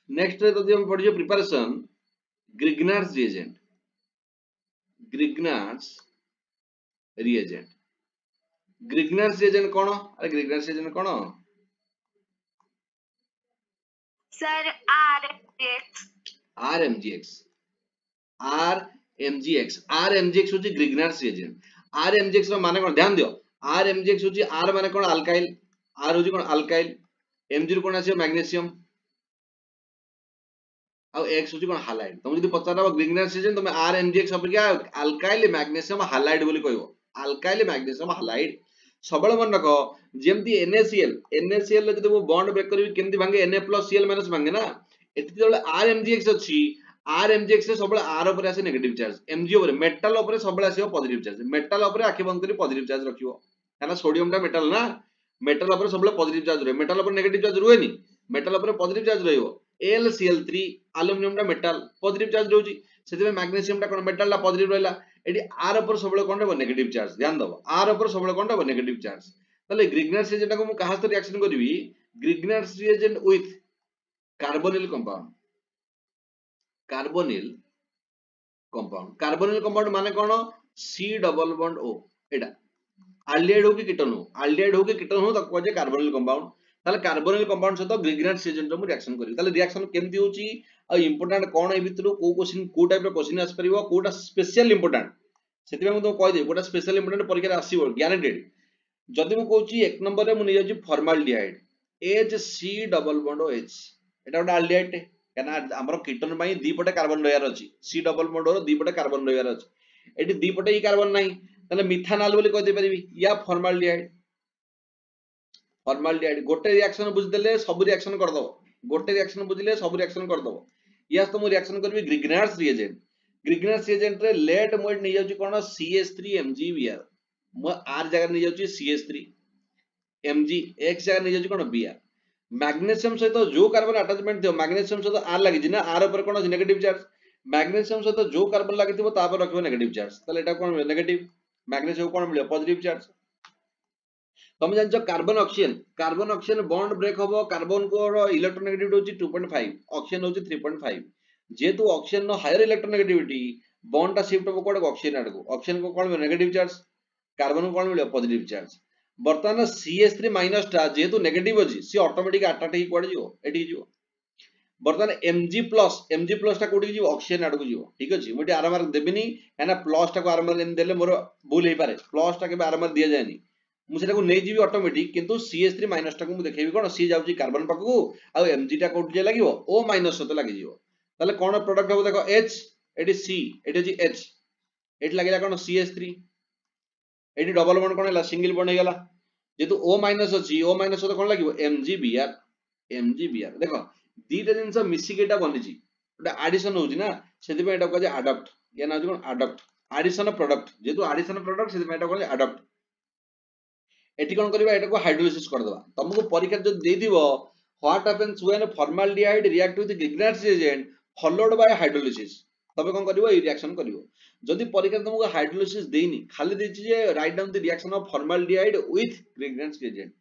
नेक्स्ट रे तो हम पढियो preparation Grignard's reagent, Grignard's reagent, Grignard's reagent कोन, अरे ग्रिग्नार्ड्स रिएजेंट कोन सर RMGX, RMGX होची ग्रिग्नार्ड्स रिएजेंट। RMGX रो माने कोन ध्यान दियो, RMGX होची R माने कोन अल्काइल, R होची कोन अल्काइल, Mg रो कोन आसी मैग्नीशियम और X होची कोन हालाइड। तुम जदी पचारबा ग्रिग्नार्ड्स रिएजेंट तुम RMGX अपेक्षा अल्काइल मैग्नीशियम हालाइड बोली कहबो, अल्काइल मैग्नीशियम हालाइड सबले मन रखो। जेमती NaCl रे जदी वो बॉन्ड ब्रेक करबी केमती भांगे Na+Cl- भांगे ना, एति जले RMGX अछि, RMGX से सबले R ऊपर आसे नेगेटिव चार्ज, Mg ऊपर मेटल ऊपर सबले आसीबो पॉजिटिव चार्ज, मेटल ऊपर आखि बंद करी पॉजिटिव चार्ज रखियो, काना सोडियम टा मेटल ना, मेटल ऊपर सबले पॉजिटिव चार्ज रहे, मेटल ऊपर नेगेटिव चार्ज रुएनी, मेटल ऊपर पॉजिटिव चार्ज रहइबो। AlCl3 एल्युमिनियम टा मेटल पॉजिटिव चार्ज रहउची, सेति में मैग्नीशियम टा कोन मेटल टा पॉजिटिव रहला, एटी R ऊपर सबले कोन रहबो नेगेटिव चार्ज, ध्यान दबो R ऊपर सबले कोन रहबो नेगेटिव चार्ज। ताले ग्रिग्नार्ड्स रिएजेंट को मु कहा से रिएक्शन करबी, Grignard's reagent with carbonyl compound, carbonyl compound, carbonyl compound माने कोन C डबल बॉन्ड O, एटा एल्डिहाइड हो कि कीटोन हो, एल्डिहाइड हो कि कीटोन हो तक कहजे कार्बोनिल कंपाउंड। ताले कार्बोनिल कंपाउंड से तो ग्रिग्नार्ड्स रिएजेंट रो मु रिएक्शन करी, ताले रिएक्शन केमती होची आ इंपोर्टेंट कोन ए भितरु को क्वेश्चन को टाइप रो क्वेश्चन आस परिबो, कोटा स्पेशल इंपोर्टेंट, सेति में मु तो कहि दे कोटा स्पेशल इंपोर्टेंट परीक्षा रे आसीबो गारंटेड। जदि मु कहूची एक नंबर रे मु नै जाउची formaldehyde, HC double bond OH एटा गोटे आल्डिहाइड काना हमर कीटन पई दी पटे कार्बन रहियार अछि C डबल बॉन्ड रो दी पटे कार्बन रहियार अछि एटी दी पटे ई कार्बन नाही तने मिथानॉल बोली कहि दे परिबी या फॉर्माल्डिहाइड गोटे रिएक्शन बुझ देले सब रिएक्शन कर दबो गोटे रिएक्शन बुझले सब रिएक्शन कर दबो या तो मु रिएक्शन करबी ग्रिग्नार्स रिएजेंट रे लेट मोड नै जाउची कोन CH3 MgBr म R जगह नै जाउची CH3 Mg X जगह नै जाउची कोन Br मैग्नीशियम सहित जो कार्बन अटैचमेंट दियो मैग्नीशियम सहित R लागि ना R ऊपर कोन नेगेटिव चार्ज मैग्नीशियम सहित जो कार्बन लागि थिबो ता पर रखबो नेगेटिव चार्ज तले एटा कोन नेगेटिव मैग्नीशियम कोन मिले पॉजिटिव चार्ज तुम जानछ कार्बन ऑक्सीजन बॉन्ड ब्रेक होबो कार्बन को इलेक्ट्रोनेगेटिविटी होची 2.5 ऑक्सीजन होची 3.5 जेतु ऑक्सीजन नो हायर इलेक्ट्रोनेगेटिविटी बॉन्ड ता शिफ्ट होबो कोड ऑक्सीजन आडको ऑक्सीजन को कोन नेगेटिव चार्ज कार्बन को कोन मिले पॉजिटिव चार्ज बर्तमान CH3 माइनस ता जेतु नेगेटिव अछि सी ऑटोमेटिक अट्रैक्ट ही कोड जिवो एठी जिवो बर्तमान Mg प्लस ता कोडी जिवो ऑक्सीजन आडको जिवो ठीक अछि मोटी आर मार्क देबिनी काना प्लस ता को आर मार्क देले मोर भूल हे पारे प्लस ता के आर मार्क दिया जायनी मुझे नै जीवी ऑटोमेटिक किंतु CH3 माइनस टा को मु देखेबी कोन सी जाउची कार्बन पाकू आ Mg टा कोड जे लागिवो O माइनस सते लागि जिवो ताले कोन प्रोडक्ट हो देखो H एटी C एटी जी H एटी लागिला कोन CH3 एटी डबल बॉन्ड कोन हला सिंगल बॉन्ड हे गेला जेतु O माइनस अछि O माइनस सते कोन लागिवो MgBr देखो दीटा जिंस मिसी केटा बनिची एटा एडिशन होची ना सेति पे एटा को जे अडॉप्ट या ना कोन अडॉप्ट एडिशन प्रोडक्ट जेतु एडिशन प्रोडक्ट सेति पे एटा कोन अडॉप्ट एटी कोन करबा एटा को हाइड्रोलिसिस कर देबा तुमको परीक्षा जो दे दिबो what happens when formaldehyde react with Grignard's reagent followed by hydrolysis तबे कोन करबो ई रिएक्शन करबो जदि परीक्षा तुमको हाइड्रोलिसिस देइनी खाली देछि जे write down the reaction of formaldehyde with Grignard's reagent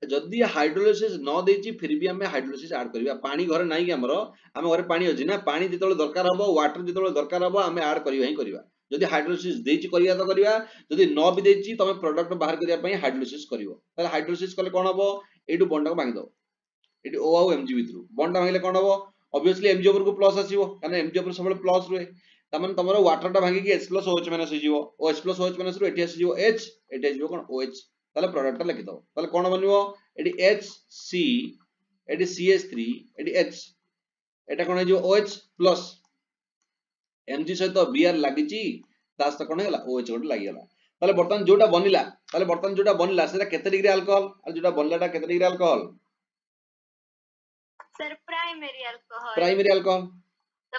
जदि हाइड्रोलिसिस न देछि फिर भी हमें हाइड्रोलिसिस ऐड करबा पानी घर नाही कि हमर घरे पानी अछि ना पानी जेतोले दरकार हबो वाटर जेतोले दरकार हबो हमें ऐड करबा ही करबा जदि हाइड्रोलिसिस देछि करिया तो करबा जदि न भी देछि तमे प्रोडक्ट बाहर करिया पई हाइड्रोलिसिस करिवो ताले हाइड्रोलिसिस कले कोन हबो एटु बॉन्ड को भांगी दो एटु O आ Mg भितरु बॉन्ड भांगले कोन हबो ऑब्वियसली Mg ऊपर को प्लस आसीबो काना Mg ऊपर सबले प्लस रुए तमन तमरो वाटर टा भांगी कि H+ OH माइनस हिजिवो OH+ OH माइनस रु एठी आसीबो H एठी आसीबो कोन OH ताले प्रोडक्ट टा लिखि दो ताले कोन बनिवो एठी HC एठी CH3 एठी H एटा कोन हिजिवो OH प्लस Mg सहित Br लागिची तास त कोन हेला OH गोटे लागि गेला ताले बर्तन जोटा बनिला सेटा केते डिग्री अल्कोहल और जोटा बनलाटा केते degree alcohol sir primary alcohol the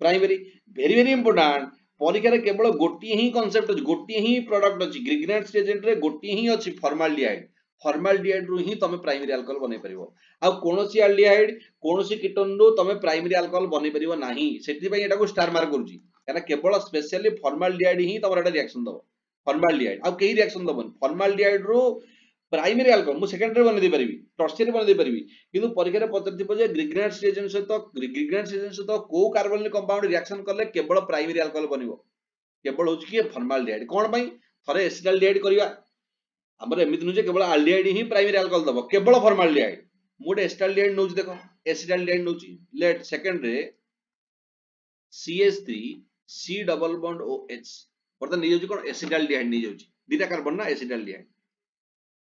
primary very very important परीक्षा रे केवल गोटी ही कांसेप्ट अछि गोटी ही प्रोडक्ट अछि ग्रिग्नार्स रिएजेंट रे गोटी ही अछि फॉर्माल्डिहाइड रु ही तमे प्राइमरी अल्कोहल बनै परिबो आ कोनोसी एल्डिहाइड कोनोसी कीटोन रु तमे प्राइमरी अल्कोहल बनै परिबो नाही सेति पई एटा को स्टार मार्क करूची काना केवल स्पेशली फॉर्माल्डिहाइड ही तमरा एटा रिएक्शन दबो फॉर्माल्डिहाइड आ केही रिएक्शन दबन फॉर्माल्डिहाइड रु प्राइमरी अल्कोहल मु सेकेंडरी बनै दे परिबी टर्शियरी बनै दे परिबी किंतु परीक्षा रे पचरथिबो जे ग्रिग्नार्स रिएजेंट सहित को कार्बोनिल कंपाउंड रिएक्शन करले केवल प्राइमरी अल्कोहल बनिबो केवल होची कि फॉर्माल्डिहाइड कोन पई थरे एसिटाल्डिहाइड करिया हमर एमित नु जे केवल एल्डिहाइड ही प्राइमरी अल्कोहल दबो केवल फॉर्माल्डिहाइड मोड एसिटाल्डिहाइड नउची देखो एसिटाल्डिहाइड नउची लेट सेकंड रे CH3 C double bond OH बर्तन नै जाउची कोन एसिटाल्डिहाइड नै जाउची दीटा कार्बन ना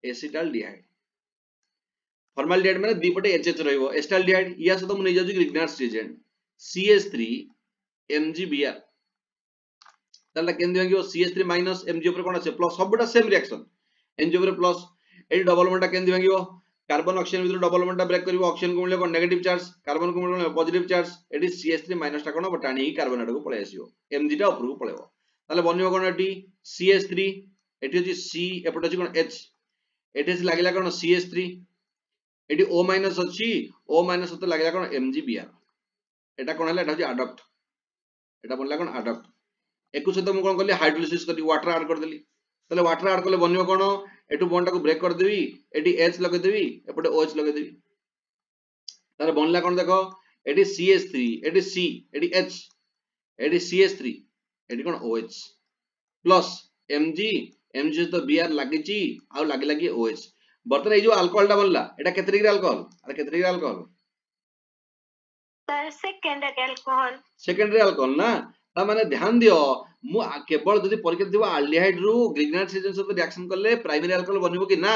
एसिटाल्डिहाइड फॉर्माल्डिहाइड माने दी पटे HH रहइबो एसिटाल्डिहाइड या से तो नै जाउची ग्रिग्नार्स रिएजेंट CH3 MgBr ताला केन दियो CH3 माइनस Mg ऊपर कोन আছে प्लस सबटा सेम रिएक्शन Mg ऊपर प्लस एडी डबल बॉन्ड केन दियो carbon oxygen with double bond break करिवो ऑक्सीजन को मिले कोन नेगेटिव चार्ज कार्बन को मिले positive charge AD CH3 minus टा कोन बटाणी कार्बन आडको पळे आसीयो Mg टा ऊपर को पळेबो ताले बनियो कोन एटी CH3 एटी अछि C एपट अछि कोन H एटी अछि लागिला कोन CH3 एटी O माइनस अछि O माइनस होते लागिला कोन MgBr एटा कोन हला एटा अछि अडॉप्ट एटा बनला कोन अडॉप्ट एकु सहित मु कोन करली हाइड्रोलिसिस करी वाटर ऐड कर देली ताले वाटर ऐड करले बनियो कोन एटू बॉन्ड को ब्रेक कर देबी एटी H लगे देबी एपटे OH लगे देबी तारे बनला कोन देखो एटी CH3 एटी C एटी H एटी CH3 एटी कोन OH प्लस Mg तो Br लागिची आ लागी लागी OH बर्तन ए जो अल्कोहल टा बनला एटा केते डिग्री अल्कोहल अरे केते degree alcohol sir secondary alcohol ना ता माने ध्यान दियो मु केवल जदि परीक्षा दिबो एल्डिहाइड रु ग्रिग्नार्स रिएजेंट सहित रिएक्शन करले प्राइमरी अल्कोहल बनिबो कि ना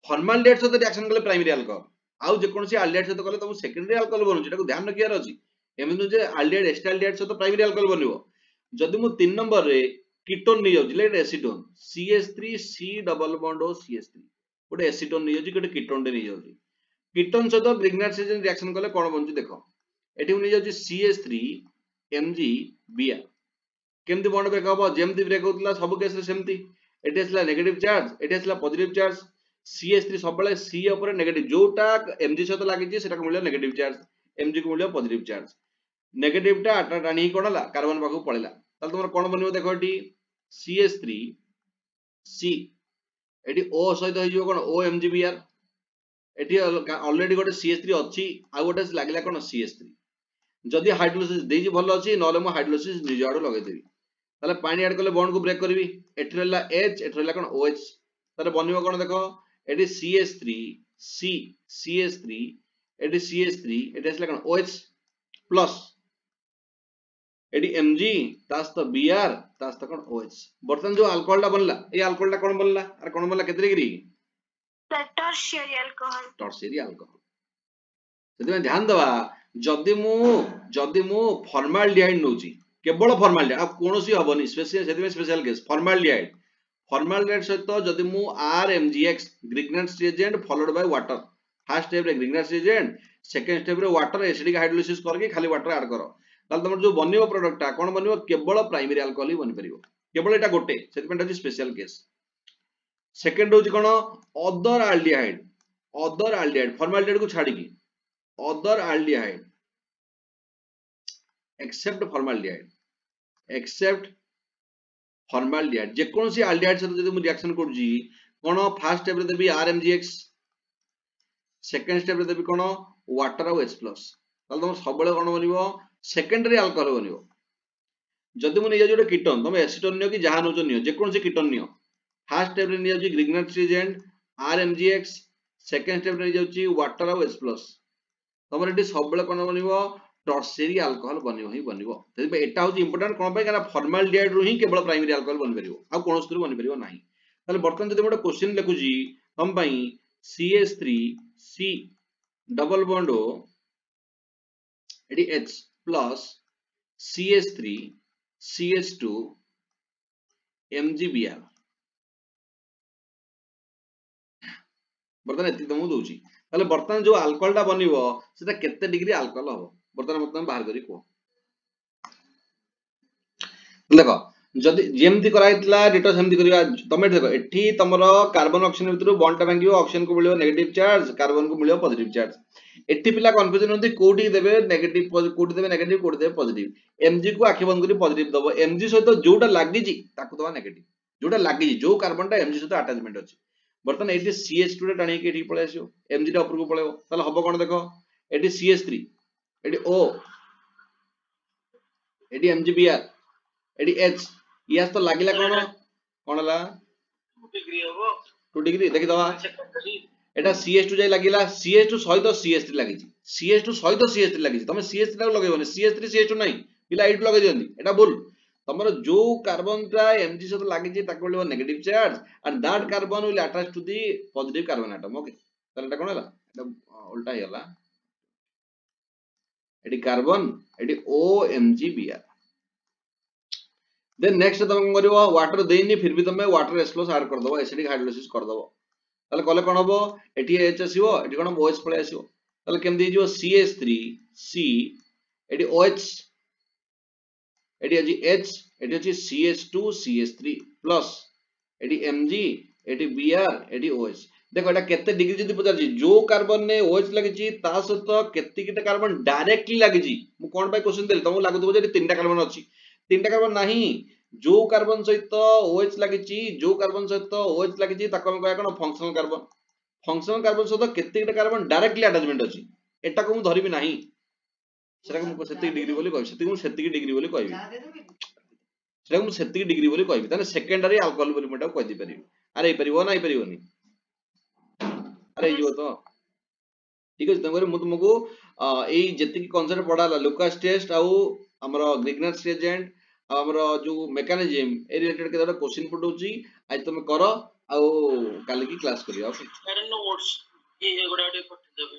फॉर्माल्डिहाइड सहित रिएक्शन कले प्राइमरी अल्कोहल आउ जे कोनसी अल्डिहाइड सहित कले तुम सेकेंडरी अल्कोहल बनउची एटा को ध्यान रखियार अछि एमनु जे अल्डिहाइड एस्टाल्डिहाइड सहित प्राइमरी अल्कोहल बनिवो जदि मु 3 नंबर रे कीटोन नै जाउची like acetone CH3 C double bond O CH3 गोटे एसीटोन नै जाउची गोटे कीटोन नै जाउची कीटोन सहित ग्रिग्नार्ड सीजन रिएक्शन कले कोन बनउची देखो एठी नै जाउची CH3 MgBr केमती बॉन्ड ब्रेक हबो जेमती ब्रेक होतला सब केस रे सेमती एठी असला नेगेटिव चार्ज एठी असला पॉजिटिव चार्ज CH3 सबले C ऊपर नेगेटिव जोटा Mg सहित लागि सेटा को मिलियो नेगेटिव चार्ज Mg को मिलियो पॉजिटिव चार्ज नेगेटिव टा आटा टाणी कोनला कार्बन पाखु पळेला ताल तुमर कोन बनियो देखो एठी CH3 C एठी O सहित होई जो कोन OMgBr एठी ऑलरेडी गोटे CH3 अछि आ गोटे लागिला कोन CH3 जदि हाइड्रोलिसिस देजी भलो अछि नले मो हाइड्रोलिसिस निज आडो लगे देबी ताले पानी ऐड करले बॉन्ड को ब्रेक करबी एठी रहला H एठी रहला कोन OH तारे बनियो कोन देखो एठी CH3 C CH3 एठी CH3 एठी असला कोन OH प्लस एठी Mg तास तो Br तास तो कोन OH बर्तन जो अल्कोहल टा बनला ए अल्कोहल टा कोन बनला अरे कोन बनला केते डिग्री टर्शियरी अल्कोहल सेते ध्यान दवा जदि मु फॉर्माल्डिहाइड नउची केवल फॉर्माल्डिहाइड अब कोनोसी हबनी स्पेशल केस फॉर्माल्डिहाइड सहित जदि मु RMgX Grignard reagent followed by water first step रे ग्रिग्नार्ड रिएजेंट सेकंड स्टेप रे वाटर एसिडिक हाइड्रोलिसिस करके खाली वाटर ऐड करो ताल तमर जो बनियो प्रोडक्ट ता कोन बनियो केवल प्राइमरी अल्कोहल ही बनि परिबो केवल एटा गोटे सेटमेंट अछि स्पेशल केस सेकंड होची कोन अदर अल्डिहाइड फॉर्माल्डिहाइड को छाडी की अदर अल्डिहाइड एक्सेप्ट फॉर्माल्डिहाइड जे कोनसी अल्डिहाइड से जदि मु रिएक्शन करजी कोन फर्स्ट स्टेप रे देबी RMgX सेकंड स्टेप रे देबी कोन वाटर और H+ ताल तुम सबले कोन बनिवो सेकेंडरी अल्कोहल बनिवो जदि मु नै जोटे कीटोन तुम एसीटोन नियो कि जहां नोचो नियो जे कोनसी कीटोन नियो फर्स्ट स्टेप रे नियो जी Grignard reagent RMgX second step रे जाउची वाटर और H+ तमर एटी सबले कोन बनिवो टर्शियरी अल्कोहल बनिवो ही बनिवो तबे एटा होची इंपोर्टेंट कोन पय कारण फॉर्माल्डिहाइड रु ही केवल प्राइमरी अल्कोहल बनि परिवो आ कोन स्तुरु बनि परिवो नाही ताले बर्तन जदि मोटे क्वेश्चन लिखु जी हम पय CH3 C double bond O एटी H plus CH3 CH2 MgBr बर्तन एति दमु दोची ताले बर्तन जो अल्कोहल टा बनिवो सेटा केते डिग्री अल्कोहल हबो बर्तन मतलब बाहर करी को देखो जदि जेमति कराइतला डिटो सेमति करिया तमे देखो एठी तमरो कार्बन ऑक्सीजन भितरु बॉन्ड टा भांगियो ऑक्सीजन को मिलियो नेगेटिव चार्ज कार्बन को मिलियो पॉजिटिव चार्ज एठी पिला कंफ्यूजन होती कोठी देबे नेगेटिव कोठी देबे पॉजिटिव Mg को आखि बंद करी पॉजिटिव दबो Mg सहित जोटा लागि जी ताकु दबा नेगेटिव जोटा लागि जी जो कार्बन टा Mg सहित अटैचमेंट अछि बर्तन एठी CH2 रे टाणी के एठी पळे आसियो Mg टा ऊपर को पळेओ ताले हबो कोन देखो एठी CH3 एठी O एठी MgBr एठी H यास तो लागिला कोन ला 2 डिग्री देखि दवा एटा CH2 जाय लागिला CH2 सहित CH3 लागि छी CH2 सहित CH3 लागि छी तमे CH3 टा लगेबोनी CH3 CH2 नै पिला एट लगे दियंदी एटा बोल तमरो जो कार्बन टा Mg सहित लागि छी ताको मिलियो negative charge and that carbon will attach to the positive carbon atom okay ताले एटा कोन हला एटा उल्टा हेला एटी कार्बन एटी OMgBr देन नेक्स्ट तुम करिवो वाटर देनी फिर भी तुम वाटर H+ ऐड कर दबो एसिडिक हाइड्रोलिसिस कर दबो ताले कले कोन हबो एटी H आसीबो एटी कोन OH पळे आसीबो ताले केम देजिवो CH3 C एटी OH एटी अछि H एटी अछि CH2 CH3 plus eighty Mg eighty Br eighty OH देखो एटा केते डिग्री जदी पचार जी जो कार्बन ने OH लागि छी ता सहित केते किटा कार्बन डायरेक्टली लागि छी मु कोन बाय क्वेश्चन देल तुम लागु दबो जे तीनटा कार्बन अछि तीनटा कार्बन नाही जो कार्बन सहित OH लागि छी जो कार्बन सहित OH लागि छी ताको हम कहया कोन फंक्शनल कार्बन सहित केते किटा कार्बन डायरेक्टली अटैचमेंट अछि एटा को मु धरिबि नाही सेटा को मु सेति डिग्री बोली कहबि सेति डिग्री बोली कहबि सेटा मु सेति डिग्री बोली कहबि तने सेकेंडरी अल्कोहल बोली मटा कहि दि परिबि अरे परिबो नाही परिबोनी अरे जो तो ठीक अछि तमरे मु तुमको एई जेति की कांसेप्ट पढाला लुकास टेस्ट आउ हमरो ग्रिग्नार्ड रिएजेंट हमरो जो मेकानिज्म ए रिलेटेड के क्वेश्चन पढौची आज तुम करो ଆଉ କାଲି କି କ୍ଲାସ୍ କରିବା। ଓକେ नोट्स ये गुड़ा पठेदेबे।